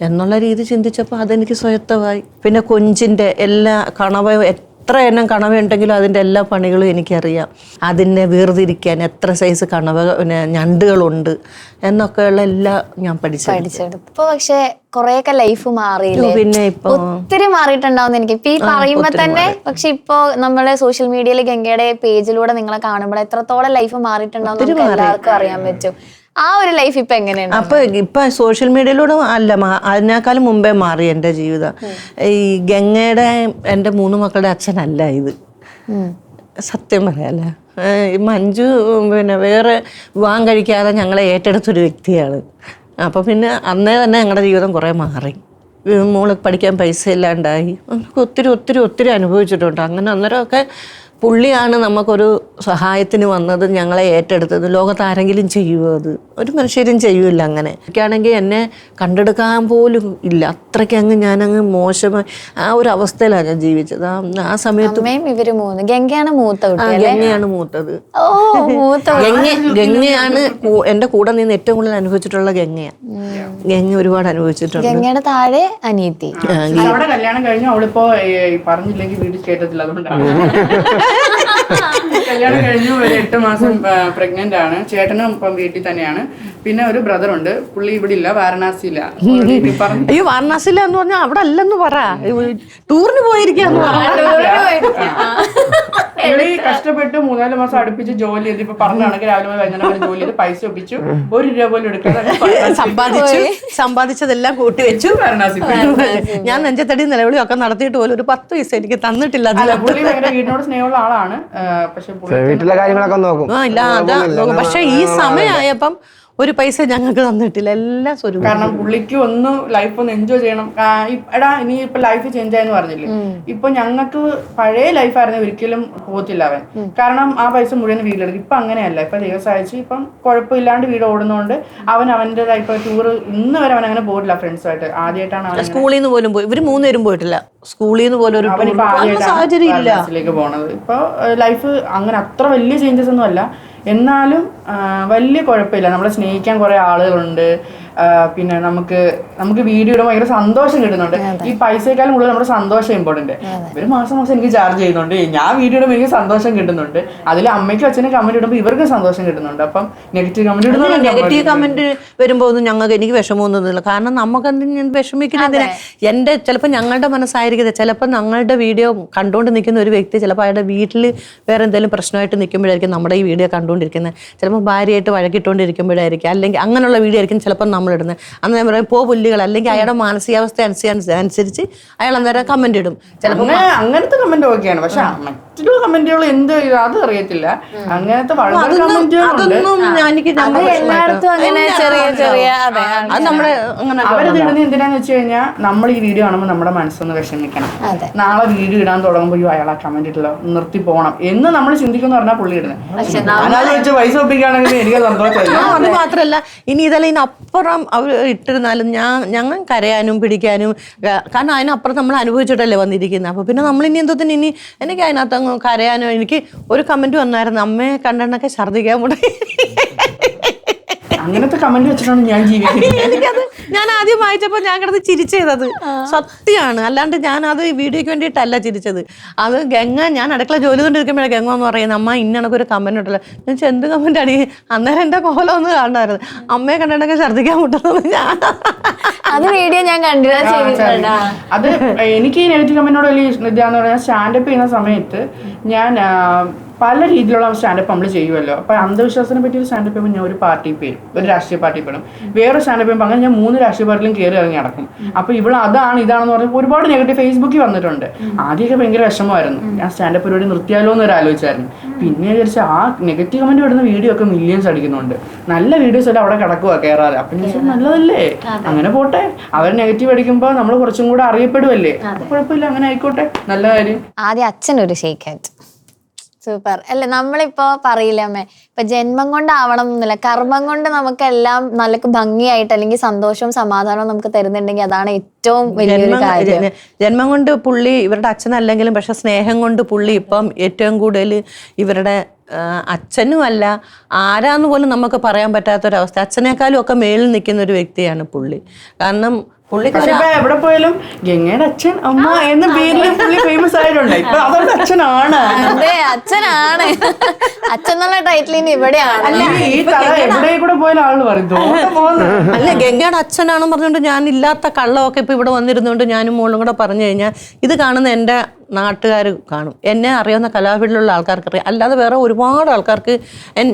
എന്നുള്ള രീതി ചിന്തിച്ചപ്പോൾ അതെനിക്ക് സ്വയത്തമായി. പിന്നെ കൊഞ്ചിൻ്റെ എല്ലാ കണവ എത്ര എണ്ണം കണവയുണ്ടെങ്കിലും അതിൻ്റെ എല്ലാ പണികളും എനിക്കറിയാം. അതിനെ വേർതിരിക്കാൻ എത്ര സൈസ് കണവ പിന്നെ ഞണ്ടുകളുണ്ട് എന്നൊക്കെയുള്ള എല്ലാം ഞാൻ പഠിച്ചെടുത്തു. ഇപ്പൊ പക്ഷെ കൊറേയൊക്കെ ലൈഫ് മാറിയില്ലേ? പിന്നെ ഇപ്പൊ ഒത്തിരി മാറിയിട്ടുണ്ടാവും എനിക്ക് ഇപ്പൊ ഈ പറയുമ്പോ തന്നെ. പക്ഷെ ഇപ്പൊ നമ്മള് സോഷ്യൽ മീഡിയയിൽ ഗംഗയുടെ പേജിലൂടെ നിങ്ങളെ കാണുമ്പോൾ എത്രത്തോളം ലൈഫ് മാറിയിട്ടുണ്ടാവും എല്ലാവർക്കും അറിയാൻ പറ്റും. ആ ഒരു ലൈഫ് ഇപ്പൊ എങ്ങനെയാണ്? ഇപ്പൊ സോഷ്യൽ മീഡിയയിലൂടെ അല്ല, അതിനേക്കാളും മുമ്പേ മാറി എൻ്റെ ജീവിതം. ഈ ഗംഗയുടെ എൻ്റെ 3 മക്കളുടെ അച്ഛനല്ല ഇത്, സത്യം പറയാല്ലേ. മഞ്ജു പിന്നെ വേറെ വിവാഹം കഴിക്കാതെ ഞങ്ങളെ ഏറ്റെടുത്തൊരു വ്യക്തിയാണ്. അപ്പോൾ പിന്നെ അന്നേ തന്നെ ഞങ്ങളുടെ ജീവിതം കുറേ മാറി. മോള് പഠിക്കാൻ പൈസ ഇല്ലാണ്ടായി, ഒത്തിരി ഒത്തിരി ഒത്തിരി അനുഭവിച്ചിട്ടുണ്ട്. അങ്ങനെ അന്നേരമൊക്കെ പുള്ളിയാണ് നമുക്കൊരു സഹായത്തിന് വന്നത്, ഞങ്ങളെ ഏറ്റെടുത്തത്. ലോകത്ത് ആരെങ്കിലും ചെയ്യുമോ? അത് ഒരു മനുഷ്യരും ചെയ്യൂല. അങ്ങനെ എനിക്കാണെങ്കിൽ എന്നെ കണ്ടെടുക്കാൻ പോലും ഇല്ല, അത്രയ്ക്ക് അങ്ങ് ഞാനങ്ങ് മോശമായി ആ ഒരു അവസ്ഥയിലാണ് ഞാൻ ജീവിച്ചത്. ആ സമയത്ത് ഇവര് 3 ഗംഗയാണ് മൂത്ത കുട്ടി. ഗംഗയാണ് മൂത്തത്. ഓ, മൂത്ത ഗംഗയാണ് എൻ്റെ കൂടെ നിന്ന് ഏറ്റവും കൂടുതൽ അനുഭവിച്ചിട്ടുള്ള ഗംഗയാണ്. ഗംഗ ഒരുപാട് അനുഭവിച്ചിട്ടുണ്ട്. ഗംഗയുടെ താഴെ അനിയത്തി. അവിടെ കല്യാണം കഴിഞ്ഞു. അവളിപ്പോ പറഞ്ഞില്ലെങ്കിൽ വീട്ടിൽ കേട്ടത്തില്ല, അതുകൊണ്ടാണ്. കല്യാണം കഴിഞ്ഞു, ഒരു 8 മാസം പ്രഗ്നന്റ് ആണ്. ചേട്ടനും ഇപ്പം വീട്ടിൽ തന്നെയാണ്. പിന്നെ ഒരു ബ്രദർ ഉണ്ട്, പുള്ളി ഇവിടെ ഇല്ല, വാരണാസിയില്ല. അയ്യോ, വാരണാസിയില്ല എന്ന് പറഞ്ഞാൽ അവിടെ അല്ലെന്ന് പറ, ടൂറിന് പോയിരിക്കാന്ന് പറ. പുള്ളി കഷ്ടപ്പെട്ട് 3-4 മാസം അടുപ്പിച്ച് ജോലി ചെയ്ത് ഇപ്പൊ പറഞ്ഞാണെങ്കിൽ രാവിലെ വൈകുന്നേരം വരെ ജോലി ചെയ്ത് പൈസ ഒപ്പിച്ചു. 1 രൂപ പോലും എടുക്കാതെ സമ്പാദിച്ചതെല്ലാം കൂട്ടി വെച്ചു വാരണാസി. ഞാൻ നെഞ്ചത്തടി നിലവിളി ഒക്കെ നടത്തിയിട്ട് പോലും ഒരു 10 പൈസ എനിക്ക് തന്നിട്ടില്ല. പുള്ളി ഭയങ്കര വീടിനോട് സ്നേഹമുള്ള ആളാണ്. പക്ഷെ വീട്ടിലെ കാര്യങ്ങളൊക്കെ നോക്കും. പക്ഷെ ഈ സമയമായപ്പം ഒരു പൈസ ഞങ്ങൾക്ക് തന്നിട്ടില്ല, എല്ലാം സ്വരൂപം. കാരണം പുള്ളിക്ക് ഒന്ന് ലൈഫ് ഒന്ന് എൻജോയ് ചെയ്യണം. എടാ ഇനി ഇപ്പൊ ലൈഫ് ചേഞ്ച് ആയെന്ന് പറഞ്ഞില്ലേ, ഇപ്പൊ ഞങ്ങൾക്ക് പഴയ ലൈഫായിരുന്നു, ഒരിക്കലും പോകത്തില്ല അവൻ. കാരണം ആ പൈസ മുഴുവൻ വീട്ടിലെടുക്കും. ഇപ്പൊ അങ്ങനെയല്ല, ഇപ്പൊ ദിവസം അയച്ച് ഇപ്പം കുഴപ്പമില്ലാണ്ട് വീട് ഓടുന്നതുകൊണ്ട് അവൻ അവൻ്റെതായ ഇപ്പൊ ടൂറ് ഇന്ന് വരെ അവൻ അങ്ങനെ പോയിട്ടില്ല ഫ്രണ്ട്സുമായിട്ട്. ആദ്യമായിട്ടാണ് അവൻ സ്കൂളിൽ നിന്ന് പോലും പോയി. ഇവര് 3 പേരും പോയിട്ടില്ല സ്കൂളിൽ നിന്ന് പോലും. അവനിപ്പോ ആദ്യമായിട്ടാണ് പോണത്. ഇപ്പൊ ലൈഫ് അങ്ങനെ അത്ര വലിയ ചേഞ്ചസ് ഒന്നും അല്ല, എന്നാലും വലിയ കുഴപ്പമില്ല. നമ്മളെ സ്നേഹിക്കാൻ കുറെ ആളുകളുണ്ട്. പിന്നെ നമുക്ക് വീഡിയോ ഇടുമ്പോൾ ഭയങ്കര സന്തോഷം കിട്ടുന്നുണ്ട്. ഈ പൈസയെക്കാളും കൂടുതൽ നമ്മുടെ സന്തോഷം ഇമ്പോർട്ടന്റ്. ഇവര് മാസം എനിക്ക് ചാർജ് ചെയ്യുന്നുണ്ട്, ഞാൻ വീഡിയോ ഇടുമ്പോൾ എനിക്ക് സന്തോഷം കിട്ടുന്നുണ്ട്. അതിൽ അമ്മയ്ക്കും അച്ഛനും കമന്റ് ഇടുമ്പോൾ ഇവർക്ക് സന്തോഷം കിട്ടുന്നുണ്ട്. അപ്പം നെഗറ്റീവ് കമന്റ് വരുമ്പോൾ ഒന്നും എനിക്ക് വിഷമമൊന്നുമില്ല. കാരണം നമുക്ക് എന്തെങ്കിലും വിഷമിക്കുന്നതിന് എൻ്റെ ചിലപ്പോൾ ഞങ്ങളുടെ മനസ്സായിരിക്കുന്നത്. ചിലപ്പോൾ ഞങ്ങളുടെ വീഡിയോ കണ്ടുകൊണ്ട് നിൽക്കുന്ന ഒരു വ്യക്തി ചിലപ്പോൾ അയാളുടെ വീട്ടിൽ വേറെ എന്തെങ്കിലും പ്രശ്നമായിട്ട് നിൽക്കുമ്പോഴായിരിക്കും നമ്മുടെ ഈ വീഡിയോ കണ്ടുകൊണ്ടിരിക്കുന്നത്. ചിലപ്പോൾ ഭാര്യയായിട്ട് വഴക്കിട്ടുകൊണ്ടിരിക്കുമ്പോഴായിരിക്കും, അല്ലെങ്കിൽ അങ്ങനെയുള്ള വീഡിയോ ആയിരിക്കും ചിലപ്പോൾ നമ്മളിടുന്നത്. അന്ന് ഞാൻ പറയും പുല്ലുകൾ, അല്ലെങ്കിൽ അയാളുടെ മാനസികാവസ്ഥ അനുസരിച്ച് അയാൾ അന്നേരം കമന്റ് ഇടും. ചിലപ്പോൾ അങ്ങനത്തെ കമന്റ് ഓക്കെയാണ്. പക്ഷെ മറ്റുള്ള കമന്റുകൾ എന്ത് അത് അറിയത്തില്ല. അങ്ങനത്തെ അവരത് ഇടുന്നത് എന്തിനാന്ന് വെച്ച് കഴിഞ്ഞാൽ നമ്മൾ ഈ വീഡിയോ കാണുമ്പോൾ നമ്മുടെ മനസ്സൊന്ന് വിഷമിക്കണം. നാളെ വീഡിയോ ഇടാൻ തുടങ്ങുമ്പോൾ അയാൾ ആ കമന്റ് ഇട്ടല്ലോ, നിർത്തി പോകണം എന്ന് നമ്മൾ ചിന്തിക്കുമെന്ന് പറഞ്ഞാൽ പുള്ളി ഇടുന്നത്. പൈസ ഒപ്പിക്കുകയാണെങ്കിൽ എനിക്ക് സന്തോഷമില്ല. അത് മാത്രല്ല, ഇനി ഇതെല്ലാം ഇതിനപ്പുറം അവർ ഇട്ടിരുന്നാലും ഞങ്ങൾ കരയാനും പിടിക്കാനും, കാരണം അതിനപ്പുറം നമ്മൾ അനുഭവിച്ചിട്ടല്ലേ വന്നിരിക്കുന്നത്. അപ്പോൾ പിന്നെ നമ്മൾ ഇനി എന്തോത്തിന് ഇനി എനിക്ക് അതിനകത്ത് അങ്ങ് കരയാനോ. എനിക്ക് ഒരു കമന്റ് വന്നായിരുന്നു, അമ്മയെ കണ്ടെണ്ണൊക്കെ ഛർദ്ദിക്കാൻ മുടങ്ങി. അങ്ങനത്തെ കമന്റ് വെച്ചിട്ടാണ് ഞാൻ ജീവിക്കുന്നത്. എനിക്കത് ഞാൻ ആദ്യം വായിച്ചപ്പോൾ ഞാൻ കിടന്ന് ചിരിച്ചത് സത്യമാണ്. അല്ലാണ്ട് ഞാൻ അത് വീഡിയോയ്ക്ക് വേണ്ടിയിട്ടല്ല ചിരിച്ചത്. അത് ഗംഗ ഞാൻ അടുക്കള ജോലി കൊണ്ടിരിക്കുമ്പോഴാണ് ഗംഗ എന്ന് പറയുന്നത്, അമ്മ ഇന്നണക്കൊരു കമന്റ് ഇട്ടല്ലോ. ഞാൻ എന്ത് കമന്റ് അടി, അന്നേരം എൻ്റെ കോലം ഒന്ന് കാണാമായിരുന്നു. അമ്മയെ കണ്ടിട്ടൊക്കെ ഛർദ്ദിക്കാൻ മുട്ടുന്നത് ഞാൻ അത് വീഡിയോ ഞാൻ കണ്ടില്ല. അത് എനിക്ക് ഈ നെഗറ്റീവ് കമന്റിനോട് വലിയ ഇതാന്ന് പറഞ്ഞാൽ സ്റ്റാൻഡപ്പ് ചെയ്യുന്ന സമയത്ത് ഞാൻ പല രീതിയിലുള്ള സ്റ്റാൻഡപ്പ് നമ്മൾ ചെയ്യുമല്ലോ. അപ്പോൾ അന്ധവിശ്വാസത്തിനെ പറ്റി ഒരു സ്റ്റാൻഡപ്പ് ചെയ്യുമ്പോൾ ഞാൻ ഒരു പാർട്ടി പേരും, ഒരു രാഷ്ട്രീയ പാർട്ടി പേരും, വേറെ സ്റ്റാൻഡപ്പ് ചെയ്യുമ്പോൾ അങ്ങനെ ഞാൻ 3 രാഷ്ട്രീയ പാർട്ടിയിലും കയറി ഇറങ്ങി നടക്കും. അപ്പോൾ ഇവിടെ അതാണ് ഇതാണെന്ന് പറഞ്ഞപ്പോൾ ഒരുപാട് നെഗറ്റീവ് ഫേസ്ബുക്കിൽ വന്നിട്ടുണ്ട്. ആദ്യമൊക്കെ ഭയങ്കര വിഷമമായിരുന്നു, ഞാൻ സ്റ്റാൻഡപ്പ് പരിപാടി നിർത്തിയാലോ എന്നൊരു ആലോചിച്ചായിരുന്നു. പിന്നെ വിചാരിച്ചാൽ ആ നെഗറ്റീവ് കമന്റ് വരുന്ന വീഡിയോ ഒക്കെ മില്യൺസ് അടിക്കുന്നുണ്ട്, നല്ല വീഡിയോസ് എല്ലാം അവിടെ കിടക്കുക കയറാതെ. അപ്പം ഞാൻ നല്ലതല്ലേ, അങ്ങനെ പോട്ടെ. അവർ നെഗറ്റീവ് അടിക്കുമ്പോൾ നമ്മൾ കുറച്ചും കൂടെ അറിയപ്പെടുമല്ലേ, കുഴപ്പമില്ല, അങ്ങനെ ആയിക്കോട്ടെ, നല്ല കാര്യം. ആദ്യം അച്ഛനൊരു ഷേക്ക് ഹാൻഡ്. സൂപ്പർ അല്ലെ? നമ്മളിപ്പോ പറയില്ല അമ്മേ, ഇപ്പൊ ജന്മം കൊണ്ടാവണം എന്നില്ല, കർമ്മം കൊണ്ട് നമുക്കെല്ലാം നല്ല ഭംഗിയായിട്ട് അല്ലെങ്കിൽ സന്തോഷവും സമാധാനവും നമുക്ക് തരുന്നുണ്ടെങ്കിൽ അതാണ് ഏറ്റവും വലിയൊരു കാര്യം. ജന്മം കൊണ്ട് പുള്ളി ഇവരുടെ അച്ഛനല്ലെങ്കിലും പക്ഷെ സ്നേഹം കൊണ്ട് പുള്ളി ഇപ്പം ഏറ്റവും കൂടുതൽ ഇവരുടെ അച്ഛനും അല്ല, ആരാന്ന് പോലും നമുക്ക് പറയാൻ പറ്റാത്തൊരവസ്ഥ. അച്ഛനേക്കാളും ഒക്കെ മേളിൽ നിൽക്കുന്ന ഒരു വ്യക്തിയാണ് പുള്ളി. കാരണം പക്ഷെ ഇപ്പൊ എവിടെ പോയാലും ഗംഗയുടെ അച്ഛൻ അമ്മ എന്ന പേരിൽ പുള്ളി ഫേമസ് ആയിട്ടുണ്ട്. ഇപ്പൊ അവരുടെ അച്ഛനാണ്. അതെ, അച്ഛനാണ്. അച്ഛൻ എന്നുള്ള ടൈറ്റിലിന് ഇവിടെയാണ്. ഈ തല എവിടെ കൂടെ പോയാലും ആള് പറയും അല്ല, ഗംഗയുടെ അച്ഛനാണെന്ന് പറഞ്ഞുകൊണ്ട് ഞാൻ ഇല്ലാത്ത കള്ളമൊക്കെ ഇപ്പൊ ഇവിടെ വന്നിരുന്നുകൊണ്ട് ഞാനും മോളും കൂടെ പറഞ്ഞു കഴിഞ്ഞാൽ ഇത് കാണുന്ന എൻ്റെ നാട്ടുകാർ കാണും. എന്നെ അറിയാവുന്ന കലാഫീൽഡിലുള്ള ആൾക്കാർക്ക് അറിയാം, അല്ലാതെ വേറെ ഒരുപാട് ആൾക്കാർക്ക്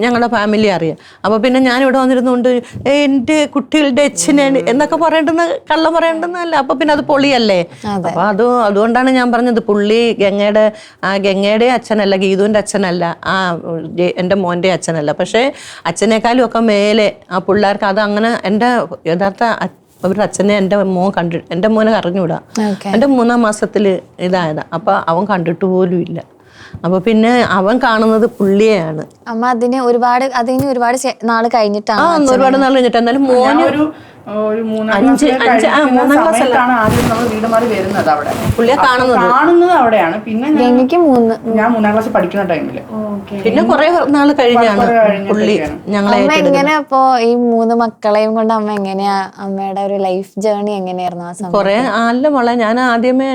ഞങ്ങളുടെ ഫാമിലി അറിയാം. അപ്പോൾ പിന്നെ ഞാനിവിടെ വന്നിരുന്നുകൊണ്ട് എൻ്റെ കുട്ടികളുടെ അച്ഛനെ എന്നൊക്കെ പറയേണ്ടുന്ന കള്ളം പറയേണ്ടുന്നതല്ല. അപ്പോൾ പിന്നെ അത് പൊളിയല്ലേ. അപ്പോൾ അതുകൊണ്ടാണ് ഞാൻ പറഞ്ഞത് പുള്ളി ഗംഗയുടെ അച്ഛനല്ല, ഗീതുവിൻ്റെ അച്ഛനല്ല, എൻ്റെ മോൻ്റെ അച്ഛനല്ല. പക്ഷേ അച്ഛനേക്കാളും ഒക്കെ മേലെ ആ പിള്ളേർക്ക് അത് അങ്ങനെ എൻ്റെ യഥാർത്ഥ അവരുടെ അച്ഛനെ എൻ്റെ മോനെ അറിഞ്ഞൂടാ. എൻ്റെ 3-ാം മാസത്തിൽ ഇതായതാ. അപ്പൊ അവൻ കണ്ടിട്ട് പോലും ഇല്ല. അപ്പൊ പിന്നെ അവൻ കാണുന്നത് പുള്ളിയെയാണ്. അമ്മ അതിന് ഒരുപാട് നാള് കഴിഞ്ഞിട്ടാണ്. ഒരുപാട് നാൾ കഴിഞ്ഞിട്ട്. എന്നാലും മോന് ഒരു 3-ാം ക്ലാസ്സിലാണ് ആദ്യം നമ്മൾ വീട് മാറി വരുന്നത്. അവിടെ പുള്ളിയെ കാണുന്നത് അവിടെയാണ്. പിന്നെ ഞാൻ 3-ാം ക്ലാസ് പഠിക്കുന്ന ടൈമില് പിന്നെ കുറെ നാൾ കഴിഞ്ഞാണ് പുള്ളി ഞങ്ങളെ. അമ്മ എങ്ങനെ അപ്പൊ ഈ 3 മക്കളെയും കൊണ്ട് അമ്മ എങ്ങനെയാ, അമ്മയുടെ ഒരു ലൈഫ് ജേർണി എങ്ങനെയായിരുന്നു ആ സമയം? കുറെ അല്ല മോളെ, ഞാൻ ആദ്യമേ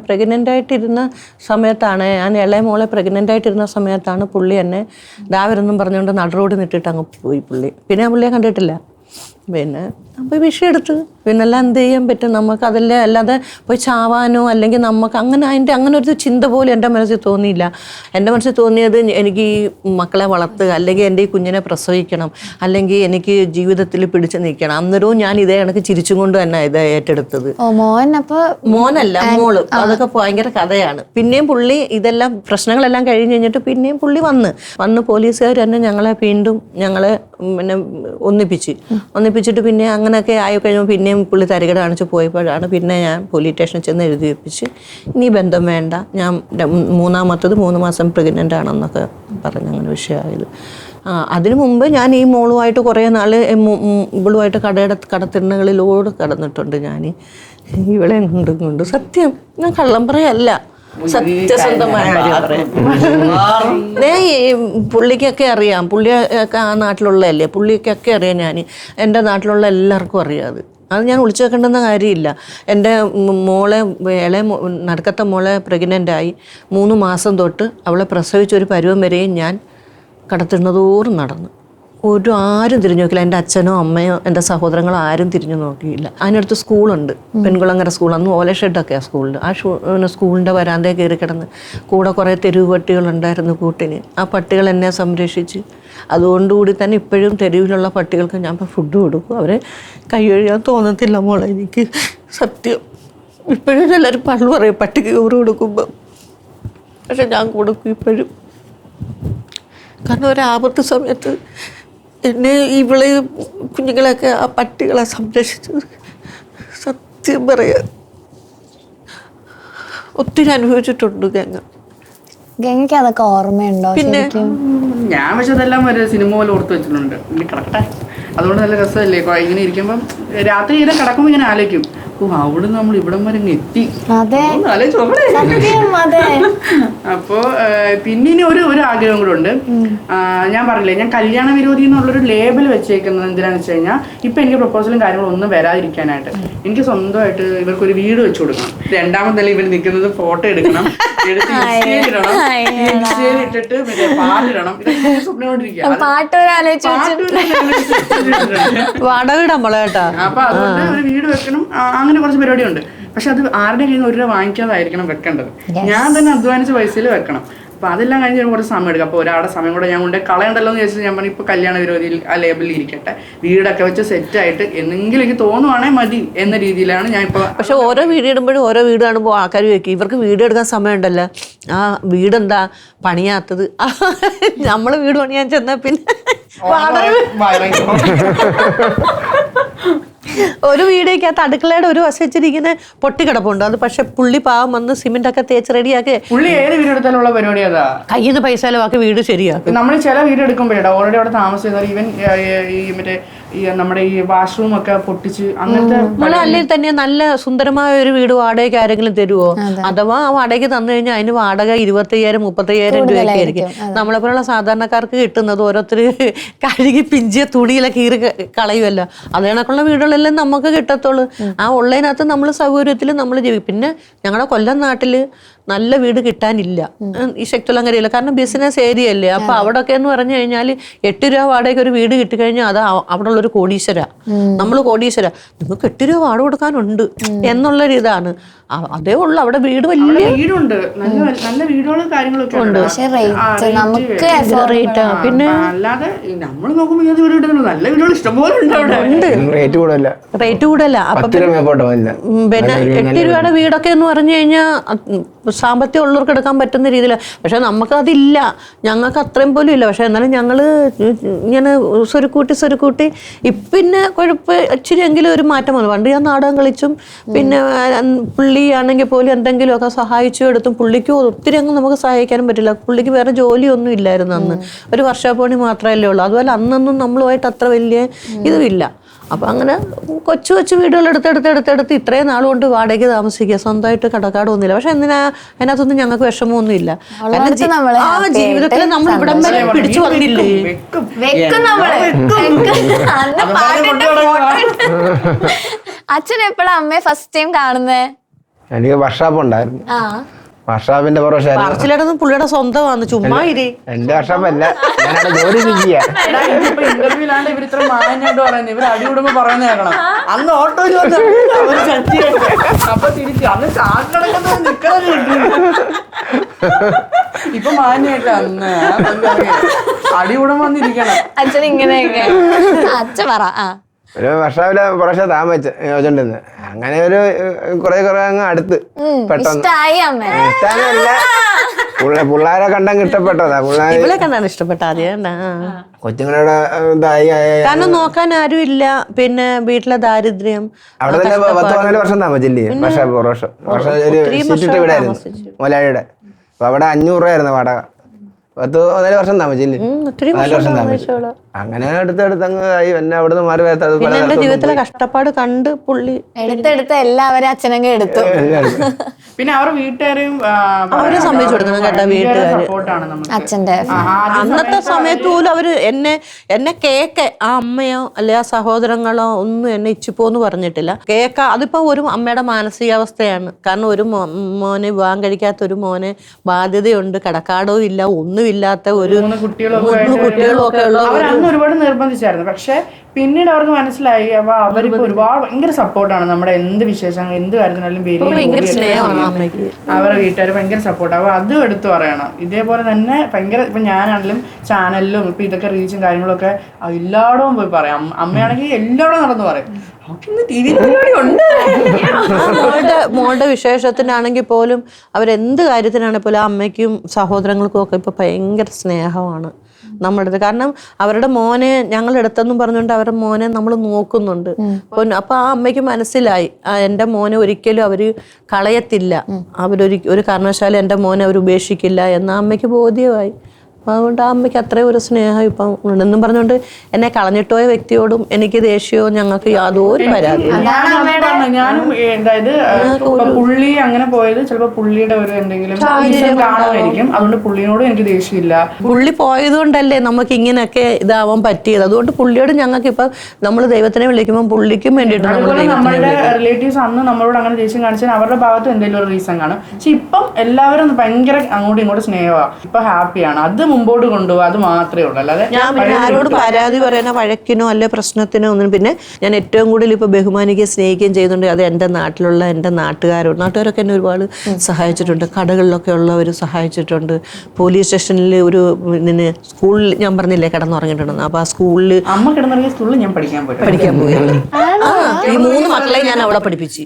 പ്രഗ്നന്റ് ആയിട്ടിരുന്ന സമയത്താണ്, ഞാൻ ഇളയ മോളെ പ്രഗ്നന്റ് ആയിട്ടിരുന്ന സമയത്താണ് പുള്ളി എന്നെ ദാവരെന്നും പറഞ്ഞുകൊണ്ട് നടുറോഡ് നിട്ടിട്ട് അങ്ങ് പോയി പുള്ളി. പിന്നെ ആ പുള്ളിയെ കണ്ടിട്ടില്ല. പിന്നെ പോയി വിഷയെടുത്ത് പിന്നെല്ലാം എന്ത് ചെയ്യാൻ പറ്റും നമുക്ക്? അതല്ലേ, അല്ലാതെ പോയി ചാവാനോ അല്ലെങ്കിൽ നമുക്ക് അങ്ങനെ ഒരു ചിന്ത പോലും എൻ്റെ മനസ്സിൽ തോന്നിയില്ല. എൻ്റെ മനസ്സിൽ തോന്നിയത് എനിക്ക് ഈ മക്കളെ വളർത്തുക, അല്ലെങ്കിൽ എൻ്റെ ഈ കുഞ്ഞിനെ പ്രസവിക്കണം, അല്ലെങ്കിൽ എനിക്ക് ജീവിതത്തിൽ പിടിച്ചു നിൽക്കണം. അന്നേരവും ഞാൻ ഇതേ കണക്ക് ചിരിച്ചും കൊണ്ട് തന്നെ ഇത് ഏറ്റെടുത്തത്. മോനല്ല, മോള്. അതൊക്കെ ഭയങ്കര കഥയാണ്. പിന്നെയും പുള്ളി ഇതെല്ലാം പ്രശ്നങ്ങളെല്ലാം കഴിഞ്ഞ് കഴിഞ്ഞിട്ട് പിന്നെയും പുള്ളി വന്ന് പോലീസുകാർ തന്നെ ഞങ്ങളെ പിന്നെ ഒന്നിപ്പിച്ചിട്ട് പിന്നെ അങ്ങനെയൊക്കെ ആയി കഴിയുമ്പോൾ പിന്നെയും പുള്ളി തരികട കാണിച്ച് പോയപ്പോഴാണ് പിന്നെ ഞാൻ പോലീസ് സ്റ്റേഷനിൽ ചെന്ന് എഴുതി വെപ്പിച്ച് ഇനി ബന്ധം വേണ്ട, ഞാൻ 3-ാമത്തത് 3 മാസം പ്രഗ്നൻ്റ് ആണെന്നൊക്കെ പറഞ്ഞ് അങ്ങനെ വിഷയമായത്. അതിനു മുമ്പ് ഞാൻ ഈ മോളുമായിട്ട് കുറേ നാൾ ഇവളുമായിട്ട് കടത്തിണ്ണകളിലോട് കടന്നിട്ടുണ്ട്. ഞാൻ ഇവളെ കൊണ്ട് സത്യം, ഞാൻ കള്ളം പറയല്ല, സത്യസന്ധമായ കാര്യം പറയാം. പുള്ളിക്കൊക്കെ അറിയാം, പുള്ളിയൊക്കെ ആ നാട്ടിലുള്ളതല്ലേ, പുള്ളിക്കൊക്കെ അറിയാം. ഞാൻ എൻ്റെ നാട്ടിലുള്ള എല്ലാവർക്കും അറിയാം. അത് ഞാൻ ഒളിച്ചു വെക്കേണ്ടുന്ന കാര്യമില്ല. എൻ്റെ നടുക്കത്തെ മോളെ പ്രഗ്നൻ്റായി 3 മാസം തൊട്ട് അവളെ പ്രസവിച്ചൊരു പരുവം വരെയും ഞാൻ കടത്തിണ്ണതോറും നടന്നു. ആരും തിരിഞ്ഞു നോക്കില്ല. എൻ്റെ അച്ഛനോ അമ്മയോ എൻ്റെ സഹോദരങ്ങളോ ആരും തിരിഞ്ഞു നോക്കിയില്ല. അതിനടുത്ത് സ്കൂളുണ്ട്, പെൺകുളങ്ങര സ്കൂൾ. അന്ന് ഓല ഷെഡൊക്കെയാണ് സ്കൂളിൽ. ആ സ്കൂളിൻ്റെ വരാന്തയിൽ കയറി കിടന്ന് കൂടെ കുറേ തെരുവ് പട്ടികളുണ്ടായിരുന്നു കൂട്ടിന്. ആ പട്ടികൾ എന്നെ സംരക്ഷിച്ച്. അതുകൊണ്ടുകൂടി തന്നെ ഇപ്പോഴും തെരുവിലുള്ള പട്ടികൾക്ക് ഞാൻ ഫുഡ് കൊടുക്കും. അവരെ കൈ കഴുകാൻ തോന്നത്തില്ല മോളെ എനിക്ക്, സത്യം. ഇപ്പോഴും എല്ലാവരും പള്ളു പറയും പട്ടിക്ക് ചോറ് കൊടുക്കുമ്പോൾ, പക്ഷെ ഞാൻ കൊടുക്കും ഇപ്പോഴും. കാരണം ഒരാപത്ത് സമയത്ത് എന്നെ ഇവളെ കുഞ്ഞുങ്ങളെയൊക്കെ ആ പട്ടികളെ സംരക്ഷിച്ചത് സത്യം പറയാം ഒത്തിരി അനുഭവിച്ചിട്ടുണ്ട് ഗംഗയ്ക്ക് അതൊക്കെ ഓർമ്മയുണ്ടോ? പിന്നെ ഞാൻ പക്ഷെ അതെല്ലാം ഒരു സിനിമ പോലെ ഓർത്ത് വെച്ചിട്ടുണ്ട്. കറക്റ്റാ. അതുകൊണ്ട് നല്ല രസമല്ലേ ഇങ്ങനെ ഇരിക്കുമ്പം രാത്രി ഇങ്ങനെ കിടക്കുമ്പോൾ ഇങ്ങനെ ആലോചിക്കും, അവിടെ നമ്മൾ ഇവിടം വരെ എത്തി. അപ്പോ പിന്നെ ഒരു ആഗ്രഹം കൂടെ ഉണ്ട്. ഞാൻ പറഞ്ഞില്ലേ, ഞാൻ കല്യാണ വിരോധി എന്നുള്ളൊരു ലേബൽ വെച്ചേക്കുന്നത് എന്തിനാന്ന് വെച്ച് കഴിഞ്ഞാൽ ഇപ്പൊ എനിക്ക് പ്രപ്പോസലും കാര്യങ്ങളും ഒന്നും വരാതിരിക്കാനായിട്ട് എനിക്ക് സ്വന്തമായിട്ട് ഇവർക്കൊരു വീട് വെച്ചു കൊടുക്കണം. 2ാമത് നില ഇവർ നിൽക്കുന്നത് ഫോട്ടോ എടുക്കണം, എടുത്ത് ഇട്ടിട്ട് മറ്റേ പാട്ടിടണം. ഇതൊക്കെ സ്വപ്നോണ്ടിരിക്കുക. അപ്പൊ അതുകൊണ്ട് ഒരു വീട് വെക്കണം, അങ്ങനെ കുറച്ച് പരിപാടിയുണ്ട്. പക്ഷെ അത് ആരുടെ കയ്യിൽ നിന്ന് 1 രൂപ വാങ്ങിക്കാതായിരിക്കണം വെക്കേണ്ടത്. ഞാൻ തന്നെ അധ്വാനിച്ച പൈസയിൽ വെക്കണം. അപ്പൊ അതെല്ലാം കഴിഞ്ഞ് കുറച്ച് സമയം എടുക്കും. അപ്പോൾ ഒരാളുടെ സമയം കൂടെ ഞാൻ കൊണ്ട് കളയണ്ടല്ലോ എന്ന് ചോദിച്ചാൽ ഞാൻ പറഞ്ഞു ഇപ്പൊ കല്യാണ വിരോധിയിൽ ആ ലേബലിൽ ഇരിക്കട്ടെ, വീടൊക്കെ വെച്ച് സെറ്റായിട്ട് എന്തെങ്കിലും എനിക്ക് തോന്നുവാണെങ്കിൽ മതി എന്ന രീതിയിലാണ് ഞാൻ ഇപ്പൊ. പക്ഷെ ഓരോ വീഡിയോ ഇടുമ്പോഴും ഓരോ വീട് കാണുമ്പോൾ ആൾക്കാർ ചോദിക്കും ഇവർക്ക് വീഡിയോ എടുക്കാൻ സമയമുണ്ടല്ലോ, ആ വീടെന്താ പണിയാത്തത്? നമ്മള് വീട് പണിയാൻ ചെന്നാ പിന്നെ ഒരു വീഡിയോക്കകത്ത് അടുക്കളയുടെ ഒരു വശം വെച്ചിരിക്കുന്ന പൊട്ടിക്കിടപ്പുണ്ട്. അത് പക്ഷെ പുള്ളി പാവം വന്ന് സിമെന്റ് ഒക്കെ തേച്ച് റെഡിയാക്കി പുള്ളി ഏത് വീട് എടുത്താലുള്ള പരിപാടി അതാ, കയ്യിൽ നിന്ന് പൈസ ചെലവാക്കി വീട് ശരിയാക്കും. നമ്മൾ ചില വീട് എടുക്കുമ്പോഴേ ഓൾറെഡി അവിടെ താമസിക്കുന്നവർ ഈവൻ ഈ മറ്റേ ഈ നമ്മുടെ ഈ വാഷ്റൂം ഒക്കെ പൊട്ടിച്ച് അങ്ങനത്തെ അല്ലെങ്കിൽ തന്നെ നല്ല സുന്ദരമായ ഒരു വീട് വാടകയ്ക്ക് ആരെങ്കിലും തരുമോ? അഥവാ ആ വാടകയ്ക്ക് തന്നു കഴിഞ്ഞാൽ അതിന് വാടക 25,000 30,000 രൂപയൊക്കെ ആയിരിക്കും. നമ്മളെപ്പോലുള്ള സാധാരണക്കാർക്ക് കിട്ടുന്നത് ഓരോരുത്തർ കഴുകി പിഞ്ചിയ തുണിയിലെ കീറി കളയുമല്ലോ. അത് കണക്കുള്ള വീടുകളെല്ലാം നമുക്ക് കിട്ടത്തുള്ളൂ. ആ ഉള്ളതിനകത്ത് നമ്മൾ സൗകര്യത്തിൽ നമ്മൾ ജീവിക്കും. പിന്നെ ഞങ്ങളുടെ കൊല്ലം നാട്ടില് നല്ല വീട് കിട്ടാനില്ല, ഈ ശക്തികുളങ്ങരയില്ല. കാരണം ബിസിനസ് ഏരിയ അല്ലേ. അപ്പൊ അവിടെയൊക്കെ എന്ന് പറഞ്ഞു കഴിഞ്ഞാൽ 8 രൂപ വാടകയ്ക്ക് ഒരു വീട് കിട്ടിക്കഴിഞ്ഞാൽ അത് അവിടെ ഉള്ളൊരു കോടീശ്വര. നമ്മൾ കോടീശ്വര, നമുക്ക് 8 രൂപ വാടക കൊടുക്കാനുണ്ട് എന്നുള്ളൊരു ഇതാണ്. അതേ ഉള്ളു അവിടെ വീട്. വലിയ വീടുണ്ട്, നല്ല വീടുകളും കാര്യങ്ങളൊക്കെ ഉണ്ട്. പിന്നെ അല്ലാതെ നമ്മൾ നോക്കുമ്പോൾ ഏത് വീട് കിട്ടുന്നു? നല്ല വീടുകൾ ഇഷ്ടംപോലെ ഉണ്ട് അവിടെ. റേറ്റ് കൂടുതല. അപ്പൊ പിന്നെ 8 രൂപയുടെ വീടൊക്കെ എന്ന് പറഞ്ഞു കഴിഞ്ഞാൽ സാമ്പത്തികം ഉള്ളവർക്ക് എടുക്കാൻ പറ്റുന്ന രീതിയിലാണ്. പക്ഷെ നമുക്കതില്ല, ഞങ്ങൾക്ക് അത്രയും പോലും ഇല്ല. പക്ഷെ എന്നാലും ഞങ്ങള് ഇങ്ങനെ സ്വരുക്കൂട്ടി പിന്നെ ഇച്ചിരി എങ്കിലും ഒരു മാറ്റം വന്നു. പണ്ട് ഞാൻ നാടകം കളിച്ചും പിന്നെ പുള്ളി ആണെങ്കിൽ പോലും എന്തെങ്കിലുമൊക്കെ സഹായിച്ചു എടുത്തും. പുള്ളിക്ക് ഒത്തിരി അങ്ങ് നമുക്ക് സഹായിക്കാനും പറ്റില്ല. പുള്ളിക്ക് വേറെ ജോലിയൊന്നും ഇല്ലായിരുന്നു അന്ന്. ഒരു വർഷാപ്പണി മാത്രമല്ലേ ഉള്ളൂ. അതുപോലെ അന്നൊന്നും നമ്മളുമായിട്ട് അത്ര വലിയ ഇതുമില്ല. അപ്പൊ അങ്ങനെ കൊച്ചു വീടുകൾ എടുത്തെടുത്ത് ഇത്രയും നാളുകൊണ്ട് വാടകയ്ക്ക് താമസിക്കുക. സ്വന്തമായിട്ട് കടക്കാടൊന്നുമില്ല. പക്ഷെ അതിനകത്തൊന്നും ഞങ്ങൾക്ക് വിഷമമൊന്നും ഇല്ല. കാരണം ജീവിതത്തിൽ നമ്മൾ ഇവിടം വരെ പിടിച്ചു വന്നില്ലേ. അച്ഛൻ എപ്പോഴാ അമ്മയെ ഫസ്റ്റ് ടൈം കാണുന്നേ? എനിക്ക് വർഷാപ്പ് ഉണ്ടായിരുന്നു. വർഷാപ്പിന്റെ പറച്ചിലൊന്നും പുള്ളിയുടെ സ്വന്തമാണ്. ചുമ്മാ ഇരി. എന്റെ വർഷാപ്പല്ല, ഞാനവിടെ ജോലി ഇന്റർവ്യൂലാണ് ഇവർ ഇത്ര മാന്യായിട്ട് പറയുന്നത്. ഇവർ അടി കൂടുമ്പോ പറയുന്ന കേൾക്കണം. അന്ന് ഓട്ടോ അപ്പൊ തിരിച്ചു അന്ന് ചാട്ടിടക്കുന്ന നിക്കണത് ഇപ്പൊ മാന്യായിട്ട് അന്ന് അടി കൂടുമ്പോ വന്നിരിക്കണം. അച്ഛൻ ഇങ്ങനെയൊക്കെ അച്ഛൻ പറ. ഒരു വർഷാവിലെ കുറച്ച് താമസിച്ചോണ്ടിരുന്നു. അങ്ങനെ ഒരു കുറെ അങ്ങ് അടുത്ത് പെട്ടെന്ന് പിള്ളേരെ കണ്ടങ്ങ് ഇഷ്ടപ്പെട്ടതാ. ഇവളെ കണ്ടാണ് ഇഷ്ടപ്പെട്ട ആദ്യം. കൊച്ചുങ്ങളുടെ ഇതായി. കാരണം നോക്കാൻ ആരും ഇല്ല. പിന്നെ വീട്ടിലെ ദാരിദ്ര്യം. അവിടെ തന്നെ 10-12 വർഷം താമസിച്ചില്ലേ? വർഷം ഒരു സിറ്റിട്ട് ഇവിടെ ആയിരുന്നു മൊലാളിയുടെ. അപ്പൊ അവിടെ 500 രൂപയായിരുന്നു വാടക. 10-14 വർഷം താമസിച്ചില്ലേ? 4 വർഷം താമസിച്ചു. അങ്ങനെ അടുത്തടുത്ത് അങ്ങ് ആയി. എന്നെ അവിടുന്ന് മാറി എന്റെ ജീവിതത്തിലെ കഷ്ടപ്പാട് കണ്ട് പുള്ളി എടുത്തെടുത്ത് എല്ലാവരും അച്ഛനങ്ങ് എടുത്തു. പിന്നെ അവർ വീട്ടുകാരെയും അവരെ സമ്മതിച്ചു കൊടുക്കണം കേട്ടോ. വീട്ടുകാര് അച്ഛന്റെ അന്നത്തെ സമയത്ത് പോലും അവര് എന്നെ കേക്ക് ആ അമ്മയോ അല്ലെ ആ സഹോദരങ്ങളോ ഒന്നും എന്നെ ഇച്ചിപ്പോന്ന് പറഞ്ഞിട്ടില്ല. കേക്ക അതിപ്പോ ഒരു അമ്മയുടെ മാനസികാവസ്ഥയാണ്. കാരണം ഒരു മോനെ വിവാഹം കഴിക്കാത്ത ഒരു മോനെ ബാധ്യതയുണ്ട്, കടക്കാടോ ഇല്ല, ഒന്നുമില്ലാത്ത ഒരു കുട്ടികളും ഒക്കെ ഉള്ള ഒരുപാട് നിർബന്ധിച്ചായിരുന്നു. പക്ഷെ പിന്നീട് അവർക്ക് മനസ്സിലായി. അപ്പൊ അവരിപ്പോ ഒരുപാട് ഭയങ്കര സപ്പോർട്ടാണ്. നമ്മുടെ എന്ത് വിശേഷം എന്ത് കാര്യത്തിനാലും അവരുടെ വീട്ടുകാർ ഭയങ്കര സപ്പോർട്ട്. അപ്പൊ അതും എടുത്തു പറയണം. ഇതേപോലെ തന്നെ ഭയങ്കര ഇപ്പൊ ഞാനാണെങ്കിലും ചാനലിലും ഇപ്പൊ ഇതൊക്കെ റീച്ചും കാര്യങ്ങളൊക്കെ എല്ലായിടവും പോയി പറയാം. അമ്മയാണെങ്കിൽ എല്ലായിടവും നടന്നു പറയും. മോളുടെ വിശേഷത്തിനാണെങ്കിൽ പോലും അവരെന്ത് കാര്യത്തിനാണെങ്കിൽ പോലും അമ്മയ്ക്കും സഹോദരങ്ങൾക്കും ഒക്കെ ഇപ്പൊ ഭയങ്കര സ്നേഹമാണ് നമ്മുടെ അടുത്ത്. കാരണം അവരുടെ മോനെ ഞങ്ങളെടുത്തെന്നും പറഞ്ഞുകൊണ്ട് അവരുടെ മോനെ നമ്മൾ നോക്കുന്നുണ്ട്. അപ്പൊ ആ അമ്മയ്ക്ക് മനസ്സിലായി എൻ്റെ മോനെ ഒരിക്കലും അവര് കളയത്തില്ല, ഒരു കാരണവശാലും എൻ്റെ മോനെ അവർ ഉപേക്ഷിക്കില്ല എന്ന അമ്മയ്ക്ക് ബോധ്യമായി. അപ്പൊ അതുകൊണ്ട് ആ അമ്മയ്ക്ക് അത്രയും ഒരു സ്നേഹം ഇപ്പം ഉണ്ടെന്നും പറഞ്ഞുകൊണ്ട് എന്നെ കളഞ്ഞിട്ട് പോയ വ്യക്തിയോടും എനിക്ക് ദേഷ്യവും ഞങ്ങൾക്ക് യാതൊരു പരാതി. ഞാനും അതായത് പുള്ളി അങ്ങനെ പോയത് ചിലപ്പോ പുള്ളിയുടെ ഒരു എന്തെങ്കിലും കാണുമായിരിക്കും. അതുകൊണ്ട് പുള്ളിയോടും എനിക്ക് ദേഷ്യമില്ല. പുള്ളി പോയത് കൊണ്ടല്ലേ നമുക്ക് ഇങ്ങനെയൊക്കെ ഇതാവാൻ പറ്റിയത്. അതുകൊണ്ട് പുള്ളിയോട് ഞങ്ങൾക്ക് ഇപ്പൊ നമ്മൾ ദൈവത്തിനെ വിളിക്കുമ്പോൾ പുള്ളിക്കും വേണ്ടിയിട്ട് നമ്മളുടെ റിലേറ്റീവ്സ് അന്ന് നമ്മളോട് അങ്ങനെ ദേഷ്യം കാണിച്ചാൽ അവരുടെ ഭാഗത്ത് എന്തെങ്കിലും ഒരു റീസൺ കാണും. പക്ഷെ ഇപ്പം എല്ലാവരും ഭയങ്കര അങ്ങോട്ടും ഇങ്ങോട്ടും സ്നേഹമാണ്. ഇപ്പൊ ഹാപ്പിയാണ്. അത് മുമ്പോട്ട് കൊണ്ടുപോകുക, അത് മാത്രമേ ഉള്ളൂ. അല്ലാതെ ഞാൻ ആരോട് പരാതി പറയുന്ന വഴക്കിനോ അല്ലെ പ്രശ്നത്തിനോ ഒന്നും. പിന്നെ ഞാൻ ഏറ്റവും കൂടുതൽ ഇപ്പൊ ബഹുമാനിക്കുകയും സ്നേഹിക്കുകയും ചെയ്യുന്നുണ്ട് അത് എൻ്റെ നാട്ടിലുള്ള എൻ്റെ നാട്ടുകാരൊക്കെ എന്നെ ഒരുപാട് സഹായിച്ചിട്ടുണ്ട്. കടകളിലൊക്കെ ഉള്ളവർ സഹായിച്ചിട്ടുണ്ട്. പോലീസ് സ്റ്റേഷനിൽ ഒരു സ്കൂളിൽ ഞാൻ പറഞ്ഞില്ലേ കിടന്നുറങ്ങിയിട്ടുണ്ടെന്ന്. അപ്പൊ ആ സ്കൂളിൽ അമ്മ കിടന്നുറങ്ങിയ സ്കൂളിൽ ഞാൻ പഠിക്കാൻ പോയി. ഈ 3 മക്കളെ ഞാൻ അവിടെ പഠിപ്പിച്ചു.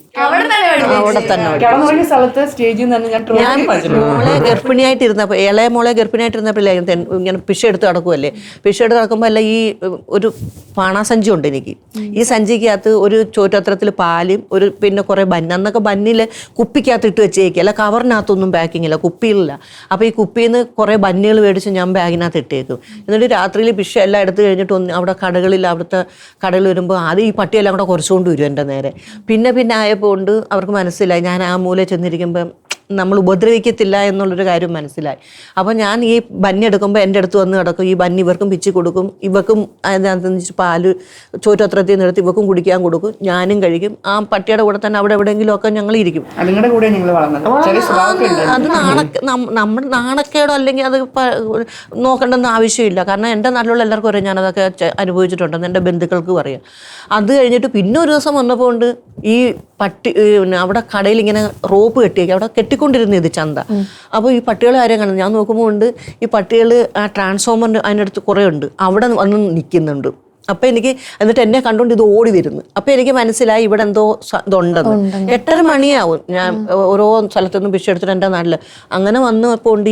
അവിടെ തന്നെ സ്ഥലത്ത് സ്റ്റേജിൽ നിന്ന് ഞാൻ മോളെ ഗർഭിണിയായിട്ടിരുന്നപ്പോ ഇളയ മോളെ ഗർഭിണിയായിട്ടിരുന്നപ്പോഴേ ഇങ്ങനെ പിഷെടുത്ത് കിടക്കുമല്ലേ, പിഷെടുത്ത് കിടക്കുമ്പോൾ അല്ല ഈ ഒരു പാണാസഞ്ചി ഉണ്ട് എനിക്ക്. ഈ സഞ്ചിക്കകത്ത് ഒരു ചോറ്റത്രത്തിൽ പാലും ഒരു പിന്നെ കുറേ ബന്ന്, അന്നൊക്കെ ബന്നിൽ കുപ്പിക്കകത്ത് ഇട്ട് വെച്ചേക്കുക, അല്ല കവറിനകത്തൊന്നും പാക്കിംഗ് ഇല്ല, കുപ്പിയിലില്ല. അപ്പോൾ ഈ കുപ്പിയിൽ നിന്ന് കുറേ ബന്നുകൾ മേടിച്ച് ഞാൻ ബാഗിനകത്ത് ഇട്ടേക്കും. എന്നിട്ട് രാത്രിയിൽ പിഷ എല്ലാം എടുത്ത് കഴിഞ്ഞിട്ട് അവിടെ അവിടുത്തെ കടകൾ വരുമ്പോൾ ആദ്യം ഈ പട്ടിയെല്ലാം കൂടെ കുറച്ചുകൊണ്ട് വരും എൻ്റെ നേരെ. പിന്നെ ആയപ്പോൾ കൊണ്ട് അവർക്ക് മനസ്സിലായി ഞാൻ ആ മൂലയിൽ ചെന്നിരിക്കുമ്പം നമ്മൾ ഉപദ്രവിക്കത്തില്ല എന്നുള്ളൊരു കാര്യം മനസ്സിലായി. അപ്പോൾ ഞാൻ ഈ ബന്നി എടുക്കുമ്പോൾ എൻ്റെ അടുത്ത് വന്ന് കിടക്കും, ഈ ബന്നി ഇവർക്കും പിച്ചി കൊടുക്കും, ഇവർക്കും അതിനകത്ത് പാല് ചോറ്റത്രത്തിൽ നിന്ന് എടുത്ത് ഇവർക്കും കുടിക്കാൻ കൊടുക്കും, ഞാനും കഴിക്കും. ആ പട്ടിയുടെ കൂടെ തന്നെ അവിടെ എവിടെയെങ്കിലും ഒക്കെ ഞങ്ങൾ ഇരിക്കും. നിങ്ങളുടെ കൂടെ നിങ്ങൾ വളർന്നത് അത് നമ്മുടെ നാണക്കേടോ അല്ലെങ്കിൽ അത് നോക്കേണ്ടെന്ന് ആവശ്യമില്ല. കാരണം എൻ്റെ നാട്ടിലുള്ള എല്ലാവർക്കും അറിയാം ഞാനതൊക്കെ അനുഭവിച്ചിട്ടുണ്ടെന്ന്, എൻ്റെ ബന്ധുക്കൾക്കും അറിയാം. അത് കഴിഞ്ഞിട്ട് പിന്നെ ഒരു ദിവസം വന്നപ്പോൾ കൊണ്ട് ഈ പട്ടി അവിടെ കടയിൽ ഇങ്ങനെ റോപ്പ് കെട്ടിയേക്കും, അവിടെ കെട്ടിക്കൊണ്ടിരുന്നു ഇത് ചന്ത. അപ്പോൾ ഈ പട്ടികൾ ആരെയും കാണുന്നത് ഞാൻ നോക്കുമ്പോൾ ഉണ്ട് ഈ പട്ടികൾ ആ ട്രാൻസ്ഫോമറിൻ്റെ അതിൻ്റെ അടുത്ത് കുറേ ഉണ്ട്, അവിടെ വന്ന് നിൽക്കുന്നുണ്ട്. അപ്പം എനിക്ക് എന്നിട്ട് എന്നെ കണ്ടുകൊണ്ട് ഇത് ഓടി വരുന്നു. അപ്പം എനിക്ക് മനസ്സിലായി ഇവിടെ എന്തോ ഇതുണ്ടെന്ന്. 8:30 മണിയാവും ഞാൻ ഓരോ സ്ഥലത്തുനിന്നും പിച്ചെടുത്തിട്ട് എൻ്റെ നാട്ടിൽ അങ്ങനെ വന്നപ്പോൾ ഉണ്ട്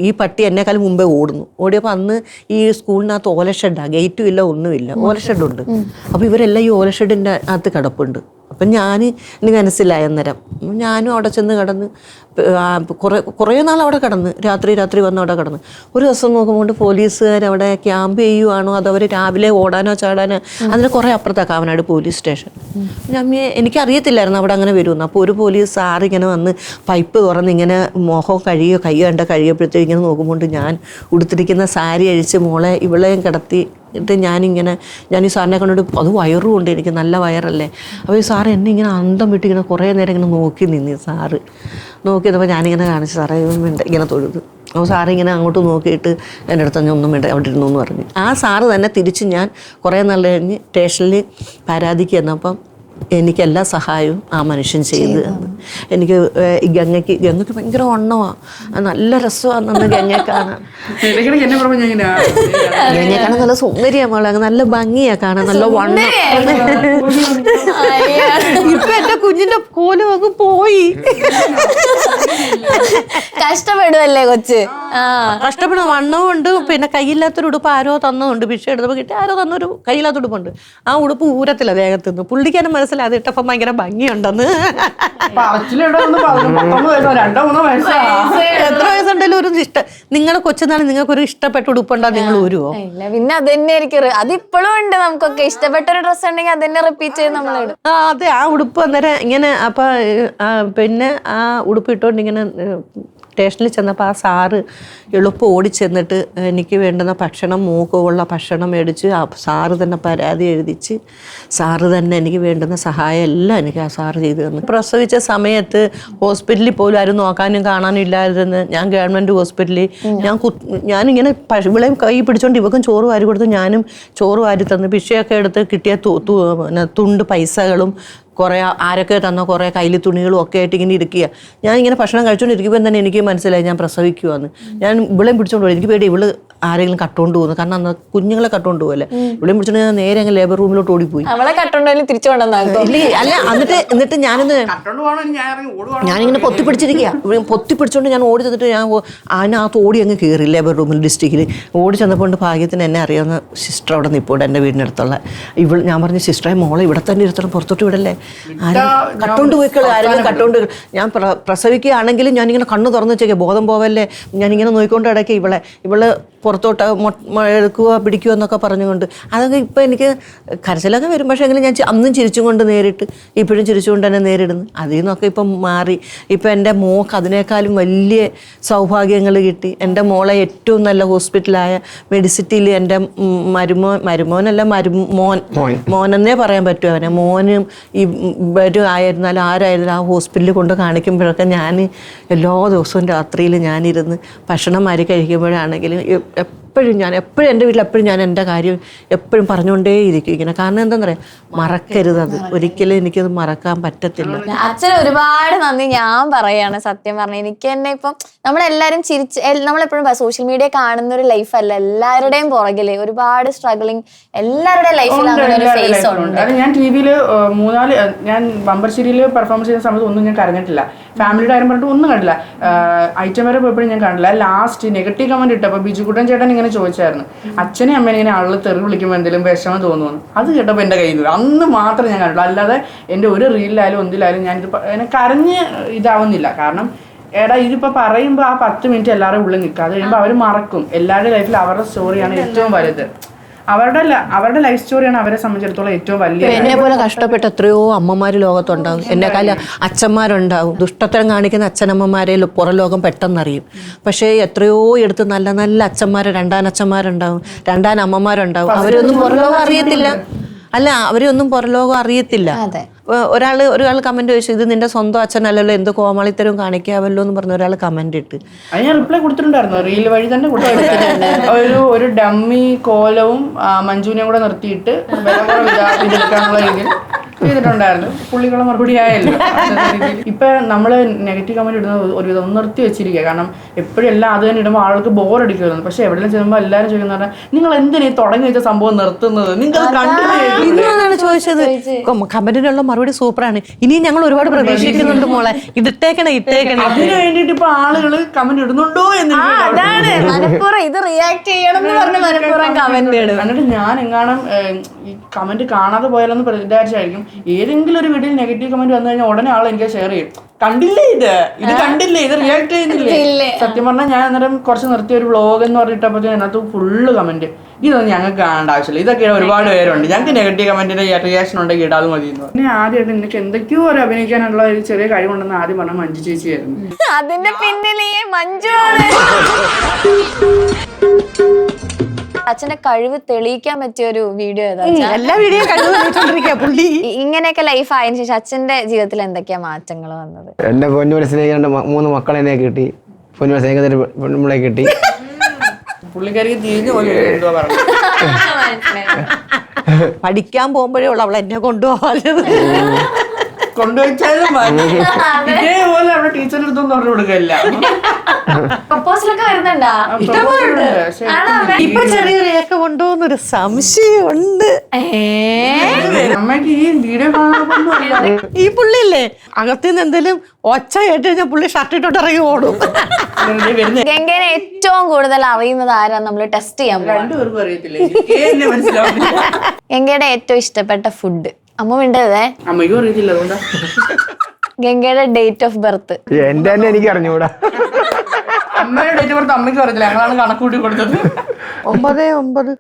ഈ പട്ടി എന്നെക്കാളും മുമ്പേ ഓടുന്നു. ഓടിയപ്പോൾ അന്ന് ഈ സ്കൂളിനകത്ത് ഓലഷെഡാണ്, ഗേറ്റും ഇല്ല ഒന്നുമില്ല, ഓലഷെഡുണ്ട്. അപ്പോൾ ഇവരെല്ലാം ഈ ഓലഷെഡിൻ്റെ അകത്ത് കിടപ്പുണ്ട്. അപ്പം എനിക്ക് മനസ്സിലായി അന്നേരം. ഞാനും അവിടെ ചെന്ന് കിടന്ന് കുറേ നാൾ അവിടെ കിടന്ന് രാത്രി വന്ന് അവിടെ കിടന്ന്. ഒരു ദിവസം നോക്കുമ്പോൾ പോലീസുകാരവിടെ ക്യാമ്പ് ചെയ്യുവാണോ അതോ അവർ രാവിലെ ഓടാനോ ചാടാനോ, അതിന് കുറേ അപ്പുറത്താണ് കാവനാട് പോലീസ് സ്റ്റേഷൻ. എനിക്കറിയത്തില്ലായിരുന്നു അവിടെ അങ്ങനെ വരുമെന്ന്. അപ്പോൾ ഒരു പോലീസ് സാർ ഇങ്ങനെ വന്ന് പൈപ്പ് തുറന്ന് ഇങ്ങനെ മുഖം കഴിയുമ്പോഴത്തേക്ക് ഇങ്ങനെ നോക്കുമ്പോൾ ഞാൻ ഉടുത്തിരിക്കുന്ന സാരി അഴിച്ച് മോളെ ഇവളെയും കിടത്തി എന്നിട്ട് ഞാൻ ഈ സാറിനെ കണ്ടിട്ട് അത് വയറും ഉണ്ട്, എനിക്ക് നല്ല വയറല്ലേ. അപ്പോൾ ഈ സാറ് എന്നെ ഇങ്ങനെ അന്തം വിട്ട് ഇങ്ങനെ കുറേ നേരം ഇങ്ങനെ നോക്കി നിന്ന്. സാറ് നോക്കിയപ്പോൾ ഞാനിങ്ങനെ കാണിച്ചു സാറേ ഇങ്ങനെ തൊഴുത്. അപ്പോൾ സാറിങ്ങനെ അങ്ങോട്ട് നോക്കിയിട്ട് എൻ്റെ അടുത്ത് തന്നെ ഒന്നും വേണ്ട അവിടെ ഇരുന്നു എന്ന് പറഞ്ഞു. ആ സാറ് തന്നെ തിരിച്ച് ഞാൻ കുറേ നാൾ കഴിഞ്ഞ് സ്റ്റേഷനിൽ പരാതിക്ക് ചെന്നപ്പം എനിക്ക് എല്ലാ സഹായവും ആ മനുഷ്യൻ ചെയ്ത് തന്നു. എനിക്ക് ഈ ഗംഗയ്ക്ക് ഭയങ്കര വണ്ണമാണ്, നല്ല രസമാണ് ഗംഗയെ കാണാൻ. ഗംഗയെ കാണാൻ നല്ല സൗന്ദര്യമാണ്, നല്ല ഭംഗിയാണ് കാണാൻ, നല്ല വണ്ണം. ഇപ്പൊ എന്റെ കുഞ്ഞിന്റെ കോലം അങ്ങ് പോയി. കഷ്ടപ്പെടുവല്ലേ കൊച്ച്? കഷ്ടപ്പെടുന്ന വണ്ണവും ഉണ്ട്, പിന്നെ കയ്യില്ലാത്തൊരു ഉടുപ്പ് ആരോ തന്നുണ്ട്, ഭിക്ഷ എടുത്തപ്പോൾ കിട്ടി ആരോ തന്നൊരു കയ്യില്ലാത്ത ഉടുപ്പുണ്ട്. ആ ഉടുപ്പ് ഊരത്തില്ല വേഗത്തുനിന്ന്. പുള്ളിക്കാനും മനസ്സിലായി അത് ഇട്ടപ്പം ഭയങ്കര ഭംഗിയുണ്ടെന്ന്. എത്ര വയസ്സുണ്ടെങ്കിലും ഒരു ഇഷ്ടം, നിങ്ങളുടെ കൊച്ചുനാൾ നിങ്ങൾക്കൊരു ഇഷ്ടപ്പെട്ട ഉടുപ്പുണ്ടോ നിങ്ങൾ ഊരുവോ? ഇല്ല, പിന്നെ അത് തന്നെ എനിക്ക് അതിപ്പോഴും ഉണ്ട്. നമുക്കൊക്കെ ഇഷ്ടപ്പെട്ട ഒരു ഡ്രസ്സ് ഉണ്ടെങ്കിൽ അതന്നെ റിപ്പീറ്റ് ചെയ്ത് നമ്മൾ ഇടും. അതെ, ആ ഉടുപ്പ് അന്നേരം ഇങ്ങനെ. അപ്പൊ പിന്നെ ആ ഉടുപ്പ് ഇട്ടുകൊണ്ട് ഇങ്ങനെ സ്റ്റേഷനിൽ ചെന്നപ്പോൾ ആ സാറ് എളുപ്പം ഓടിച്ചെന്നിട്ട് എനിക്ക് വേണ്ടുന്ന ഭക്ഷണം, മൂക്കുള്ള ഭക്ഷണം മേടിച്ച് ആ സാറ് തന്നെ പരാതി എഴുതിച്ച് സാറ് തന്നെ എനിക്ക് വേണ്ടുന്ന സഹായം എല്ലാം എനിക്ക് ആ സാറ് ചെയ്തു തന്നു. പ്രസവിച്ച സമയത്ത് ഹോസ്പിറ്റലിൽ പോലും ആരും നോക്കാനും കാണാനും ഇല്ലായിരുന്നു. ഞാൻ ഗവൺമെൻറ് ഹോസ്പിറ്റലിൽ ഞാനിങ്ങനെ ഇവളെയും കൈ പിടിച്ചോണ്ട് ഇവക്കും ചോറ് വാരി കൊടുത്ത് ഞാനും ചോറ് വാരി തന്നു. ഭിക്ഷയൊക്കെ എടുത്ത് കിട്ടിയ തുണ്ട് പൈസകളും കുറേ ആരൊക്കെ തന്ന കുറേ കയ്യിൽ തുണികളും ഒക്കെ ആയിട്ട് ഇങ്ങനെ ഇരിക്കുക. ഞാനിങ്ങനെ ഭക്ഷണം കഴിച്ചുകൊണ്ടിരിക്കുമ്പോൾ തന്നെ എനിക്ക് മനസ്സിലായി ഞാൻ പ്രസവിക്കുവാന്ന്. ഞാൻ ഇവളെയും പിടിച്ചോണ്ട് പോകും. എനിക്ക് പേടി ഇവള് ആരെങ്കിലും കട്ടുകൊണ്ട് പോകുന്നു, കാരണം അന്ന് കുഞ്ഞുങ്ങളെ കട്ടുകൊണ്ട് പോകുമല്ലേ. ഇവിടെയും പിടിച്ചോണ്ട് ഞാൻ നേരെ അങ്ങ് ലേബർ റൂമിലോട്ട് ഓടിപ്പോയി. അവളെ കട്ടുകൊണ്ടു തിരിച്ചു കൊണ്ടുവന്നാ അല്ല എന്നിട്ട് ഞാനിങ്ങനെ പൊത്തിപ്പിടിച്ചോണ്ട് ഞാൻ ഓടി ചെന്നിട്ട് ഞാൻ അതിനകത്ത് ഓടി അങ്ങ് കയറി ലേബർ റൂമിൽ ഡിസ്ട്രിക്റ്റിൽ ഓടി ചെന്നപ്പോൾ ഭാഗ്യത്തിന് എന്നെ അറിയാവുന്ന സിസ്റ്റർ അവിടെ നിൽപ്പുണ്ട്, എൻ്റെ വീടിനടുത്തുള്ള. ഞാൻ പറഞ്ഞു സിസ്റ്ററെ മോളെ ഇവിടെ തന്നെ ഇരുത്തണം, പുറത്തോട്ട് വിടല്ലേ, കട്ടുകൊണ്ട് പോയിക്കള്, ആരെങ്കിലും കട്ടുകൊണ്ട്. ഞാൻ പ്രസവിക്കുകയാണെങ്കിലും ഞാനിങ്ങനെ കണ്ണ് തുറന്ന് വെച്ചേക്കാം, ബോധം പോവല്ലേ. ഞാനിങ്ങനെ നോക്കിക്കൊണ്ട് ഇടയ്ക്ക് ഇവള് പുറത്തോട്ട് എടുക്കുക പിടിക്കുക എന്നൊക്കെ പറഞ്ഞുകൊണ്ട്. അതൊക്കെ ഇപ്പം എനിക്ക് കരച്ചിലൊക്കെ വരും, പക്ഷേ എങ്കിലും ഞാൻ അന്നും ചിരിച്ചും കൊണ്ട് നേരിട്ട് ഇപ്പോഴും ചിരിച്ചുകൊണ്ട് തന്നെ നേരിടുന്നു. അതിൽ നിന്നൊക്കെ ഇപ്പം മാറി. ഇപ്പം എൻ്റെ മോൾക്ക് അതിനേക്കാളും വലിയ സൗഭാഗ്യങ്ങൾ കിട്ടി. എൻ്റെ മോളെ ഏറ്റവും നല്ല ഹോസ്പിറ്റലായ മെഡിസിറ്റിയിൽ എൻ്റെ മരുമോനല്ല മോനെന്നേ പറയാൻ പറ്റും. അവനെ മോനും ഇവരും ആയിരുന്നാലും ആരായിരുന്നാലും ആ ഹോസ്പിറ്റലിൽ കൊണ്ട് കാണിക്കുമ്പോഴൊക്കെ ഞാൻ എല്ലാ ദിവസവും രാത്രിയിൽ ഞാനിരുന്ന് ഭക്ഷണം മാറി കഴിക്കുമ്പോഴാണെങ്കിലും എപ്പോഴും എൻ്റെ വീട്ടിൽ എപ്പോഴും ഞാൻ എൻ്റെ കാര്യം എപ്പോഴും പറഞ്ഞുകൊണ്ടേയിരിക്കും ഇങ്ങനെ. കാരണം എന്താ പറയുക, മറക്കരുത്, അത് ഒരിക്കലും എനിക്കത് മറക്കാൻ പറ്റത്തില്ല. അച്ഛന് ഒരുപാട് നന്ദി ഞാൻ പറയാണ്. സത്യം പറഞ്ഞാൽ എനിക്ക് തന്നെ ഇപ്പം നമ്മളെല്ലാരും നമ്മളെപ്പോഴും സോഷ്യൽ മീഡിയ കാണുന്ന ഒരു ലൈഫല്ല, എല്ലാവരുടെയും പുറകില് ഒരുപാട് സ്ട്രഗിളിങ് എല്ലാവരുടെ ലൈഫിൽ അങ്ങനെ ഒരു ഫേസ് ഉണ്ട്. ഞാൻ ടി വിയിൽ ഞാൻ ബമ്പർശ്ശേരിയിൽ പെർഫോമൻസ് ചെയ്യുന്ന സമയത്ത് ഒന്നും ഞാൻ കരഞ്ഞിട്ടില്ല. ഫാമിലിയുടെ കാര്യം പറഞ്ഞിട്ട് ഒന്നും കണ്ടില്ല. ഐറ്റം വരെ പോയപ്പോഴും ഞാൻ കണ്ടില്ല. ലാസ്റ്റ് നെഗറ്റീവ് കമന്റ് ഇട്ടപ്പോൾ ബിജുകുട്ടൻ ചേട്ടൻ ഇങ്ങനെ ചോദിച്ചായിരുന്നു, അച്ഛനെ അമ്മേനെ ഇങ്ങനെ ആളുകൾ തെറി വിളിക്കുമ്പോൾ എന്തെങ്കിലും വിഷമം തോന്നുന്നു. അത് കേട്ടപ്പോൾ എൻ്റെ കയ്യിൽ നിന്ന് അന്ന് മാത്രമേ ഞാൻ കണ്ടുള്ളൂ. അല്ലാതെ എൻ്റെ ഒരു റീലിലായാലും ഒന്നിലായാലും ഞാനിത് കരഞ്ഞ് ഇതാവുന്നില്ല. കാരണം എടാ ഇതിപ്പോൾ പറയുമ്പോൾ ആ 10 മിനിറ്റ് എല്ലാവരും ഉള്ളിൽ നിൽക്കുക. അത് കഴിയുമ്പോൾ അവർ മറക്കും. എല്ലാവരുടെ ലൈഫിൽ അവരുടെ സ്റ്റോറിയാണ് ഏറ്റവും വലുത്. അവരുടെ ലൈഫ് സ്റ്റോറിയാണ് അവരെ സംബന്ധിച്ചിടത്തോളം ഏറ്റവും വലിയ. എന്നെ പോലെ കഷ്ടപ്പെട്ട എത്രയോ അമ്മമാര് ലോകത്തുണ്ടാവും. എന്നെക്കാളും അച്ഛന്മാരുണ്ടാവും. ദുഷ്ടത്തരം കാണിക്കുന്ന അച്ഛനമ്മമാരെ പുറം ലോകം പെട്ടെന്നറിയും. പക്ഷേ എത്രയോ എടുത്ത് നല്ല നല്ല അച്ഛന്മാര്, രണ്ടാനച്ഛന്മാരുണ്ടാവും, രണ്ടാനമ്മമാരുണ്ടാവും. അവരൊന്നും പുറം ലോകം അറിയത്തില്ല. അല്ല, അവരൊന്നും പുറം ലോകം അറിയത്തില്ല. ഒരാൾ കമന്റ് ചോദിച്ചു, ഇത് നിന്റെ സ്വന്തം അച്ഛനല്ലല്ലോ, എന്ത് കോമാളിത്തരവും കാണിക്കാവല്ലോ എന്ന് പറഞ്ഞ ഒരാൾ കമന്റ് ഇട്ട്. അത് ഞാൻ റിപ്ലൈ കൊടുത്തിട്ടുണ്ടായിരുന്നു. റീൽ വഴി തന്നെ കൊടുത്തിട്ടുണ്ടായിരുന്നു. ഒരു ഡമ്മി കോലവും മഞ്ജുവിനെയും കൂടെ നിർത്തിയിട്ട് ഇതെടുക്കാനുള്ള രീതിയിൽ ചെയ്തിട്ടുണ്ടായിരുന്നു. പുള്ളിക്കുള്ള മറുപടി ആയല്ലോ. ഇപ്പൊ നമ്മള് നെഗറ്റീവ് കമന്റ് ഇടുന്നത് ഒരുവിധം ഒന്ന് നിർത്തി വെച്ചിരിക്കുക. കാരണം എപ്പോഴും എല്ലാം അത് തന്നെ ഇടുമ്പോൾ ആൾക്ക് ബോർ അടിക്കുമായിരുന്നു. പക്ഷെ എവിടെയെങ്കിലും ചെല്ലുമ്പോൾ എല്ലാവരും ചോദിക്കുന്ന പറഞ്ഞാൽ, നിങ്ങൾ എന്തിനാ തുടങ്ങി വെച്ച സംഭവം നിർത്തുന്നത്? നിങ്ങൾ ഇന്നാണ് ചോദിച്ചത്. കമന്റിനുള്ള മറുപടി സൂപ്പറാണ്. ഇനിയും ഞങ്ങൾ ഒരുപാട് പ്രതീക്ഷിക്കുന്നുണ്ട് മോളെ. ഇട്ടേക്കണേ. അതിന് വേണ്ടിട്ട് ഇപ്പൊ ആളുകള് കമന്റ് ഇടുന്നുണ്ടോ എന്ന് ഇത് റിയാക്ട് ചെയ്യണം എന്ന് പറഞ്ഞ് മനഃപൂർവ്വം കമന്റ് ഇടും. എന്നിട്ട് ഞാൻ എങ്ങാനും ഈ കമന്റ് കാണാതെ പോയാലൊന്ന് വിചാരിച്ചായിരിക്കും. ഏതെങ്കിലും ഒരു വീഡിയോയിൽ നെഗറ്റീവ് കമന്റ് വന്നു കഴിഞ്ഞാൽ ഉടനെ ആൾ എനിക്ക് ഷെയർ ചെയ്യും. കണ്ടില്ലേ ഇത് കണ്ടില്ലേ, ഇത് റിയാക്ട് ചെയ്യുന്നില്ലേ? സത്യം പറഞ്ഞാൽ ഞാൻ അന്നേരം കുറച്ച് നിർത്തിയ ഒരു വ്ളോഗ് എന്ന് പറഞ്ഞിട്ടപ്പോഴത്തേക്കും അതിനകത്ത് ഫുള്ള് കമന്റ്. ഇതൊന്നും ഞങ്ങൾക്ക് കാണേണ്ട ആവശ്യമില്ല, ഇതൊക്കെ ഒരുപാട് പേരുണ്ട്, ഞങ്ങൾക്ക് നെഗറ്റീവ് കമന്റിന്റെ റിയാക്ഷൻ ഉണ്ടെങ്കിൽ ഇടാതെ മതി എന്ന് പറഞ്ഞു. പിന്നെ ആദ്യമായിട്ട് എനിക്ക് എന്തൊക്കെയോ ഒരു അഭിനയിക്കാനുള്ള ഒരു ചെറിയ കഴിവുണ്ടെന്ന് ആദ്യം പറഞ്ഞ മഞ്ജു ചേച്ചിയായിരുന്നു. അതിന്റെ പിന്നിൽ ഈ മഞ്ജുവാണ്. അച്ഛന്റെ കഴിവ് തെളിയിക്കാൻ പറ്റിയ ഒരു വീഡിയോ ഏതാ? എല്ലാ വീഡിയോ കഴിവുകൊണ്ടിരിക്കുക പുള്ളി. ഇങ്ങനെയൊക്കെ ലൈഫ് ആയതിനു ശേഷം അച്ഛന്റെ ജീവിതത്തിൽ എന്തൊക്കെയാ മാറ്റങ്ങൾ വന്നത്? എന്റെ പൊന്നു സ്നേഹിക്കേണ്ട 3 മക്കളെ എന്നെ കിട്ടി. പൊന്നു സ്നേഹിക്കുന്ന പെണ്ണുമ്പളെ കിട്ടി. പുള്ളിക്കാരിക്ക് തിരിഞ്ഞു പോലും എന്തോ പറഞ്ഞു. പഠിക്കാൻ പോകുമ്പോഴേ ഉള്ളു അവൾ എന്നെ കൊണ്ടുപോകാൻ. കൊണ്ടുവച്ചാലും ഇതേപോലെ അവിടെ ടീച്ചറിന്റെ അടുത്തൊന്നും പറഞ്ഞു കൊടുക്കില്ല. പ്രപ്പോസലൊക്കെ വരുന്നുണ്ടാ? ഇപ്പൊ ചെറിയ രേഖ കൊണ്ടുപോകുന്നൊരു സംശയമുണ്ട്. അമ്മക്ക് ഈ വീഡിയോ കാണാൻ ഈ പുള്ളിയില്ലേ, അകത്തുനിന്ന് എന്തെങ്കിലും ഒച്ച കേട്ട് കഴിഞ്ഞാൽ പുള്ളി ഷർട്ട് ഇട്ടോട്ട് ഇറങ്ങി ഓടും. ഗംഗേനെ ഏറ്റവും കൂടുതൽ അറിയുന്നത് ആരാ നമ്മൾ ടെസ്റ്റ് ചെയ്യാൻ പോകും? രണ്ടുപേർക്കും അറിയത്തില്ല, മനസ്സിലാവില്ല. ഗംഗയുടെ ഏറ്റവും ഇഷ്ടപ്പെട്ട ഫുഡ്? അമ്മ മിണ്ടതേ. അമ്മയ്ക്കും അറിയത്തില്ല, അതുകൊണ്ടാ. ഗംഗയുടെ ഡേറ്റ് ഓഫ് ബർത്ത്? എന്റെ തന്നെ എനിക്ക് അറിഞ്ഞൂടാ. അമ്മയുടെ ഡേറ്റ് ഓഫ് ബർത്ത് അമ്മയ്ക്കും അറിയത്തില്ല, ഞങ്ങളാണ് കണക്കൂട്ടി കൊടുത്തത്. 9/9.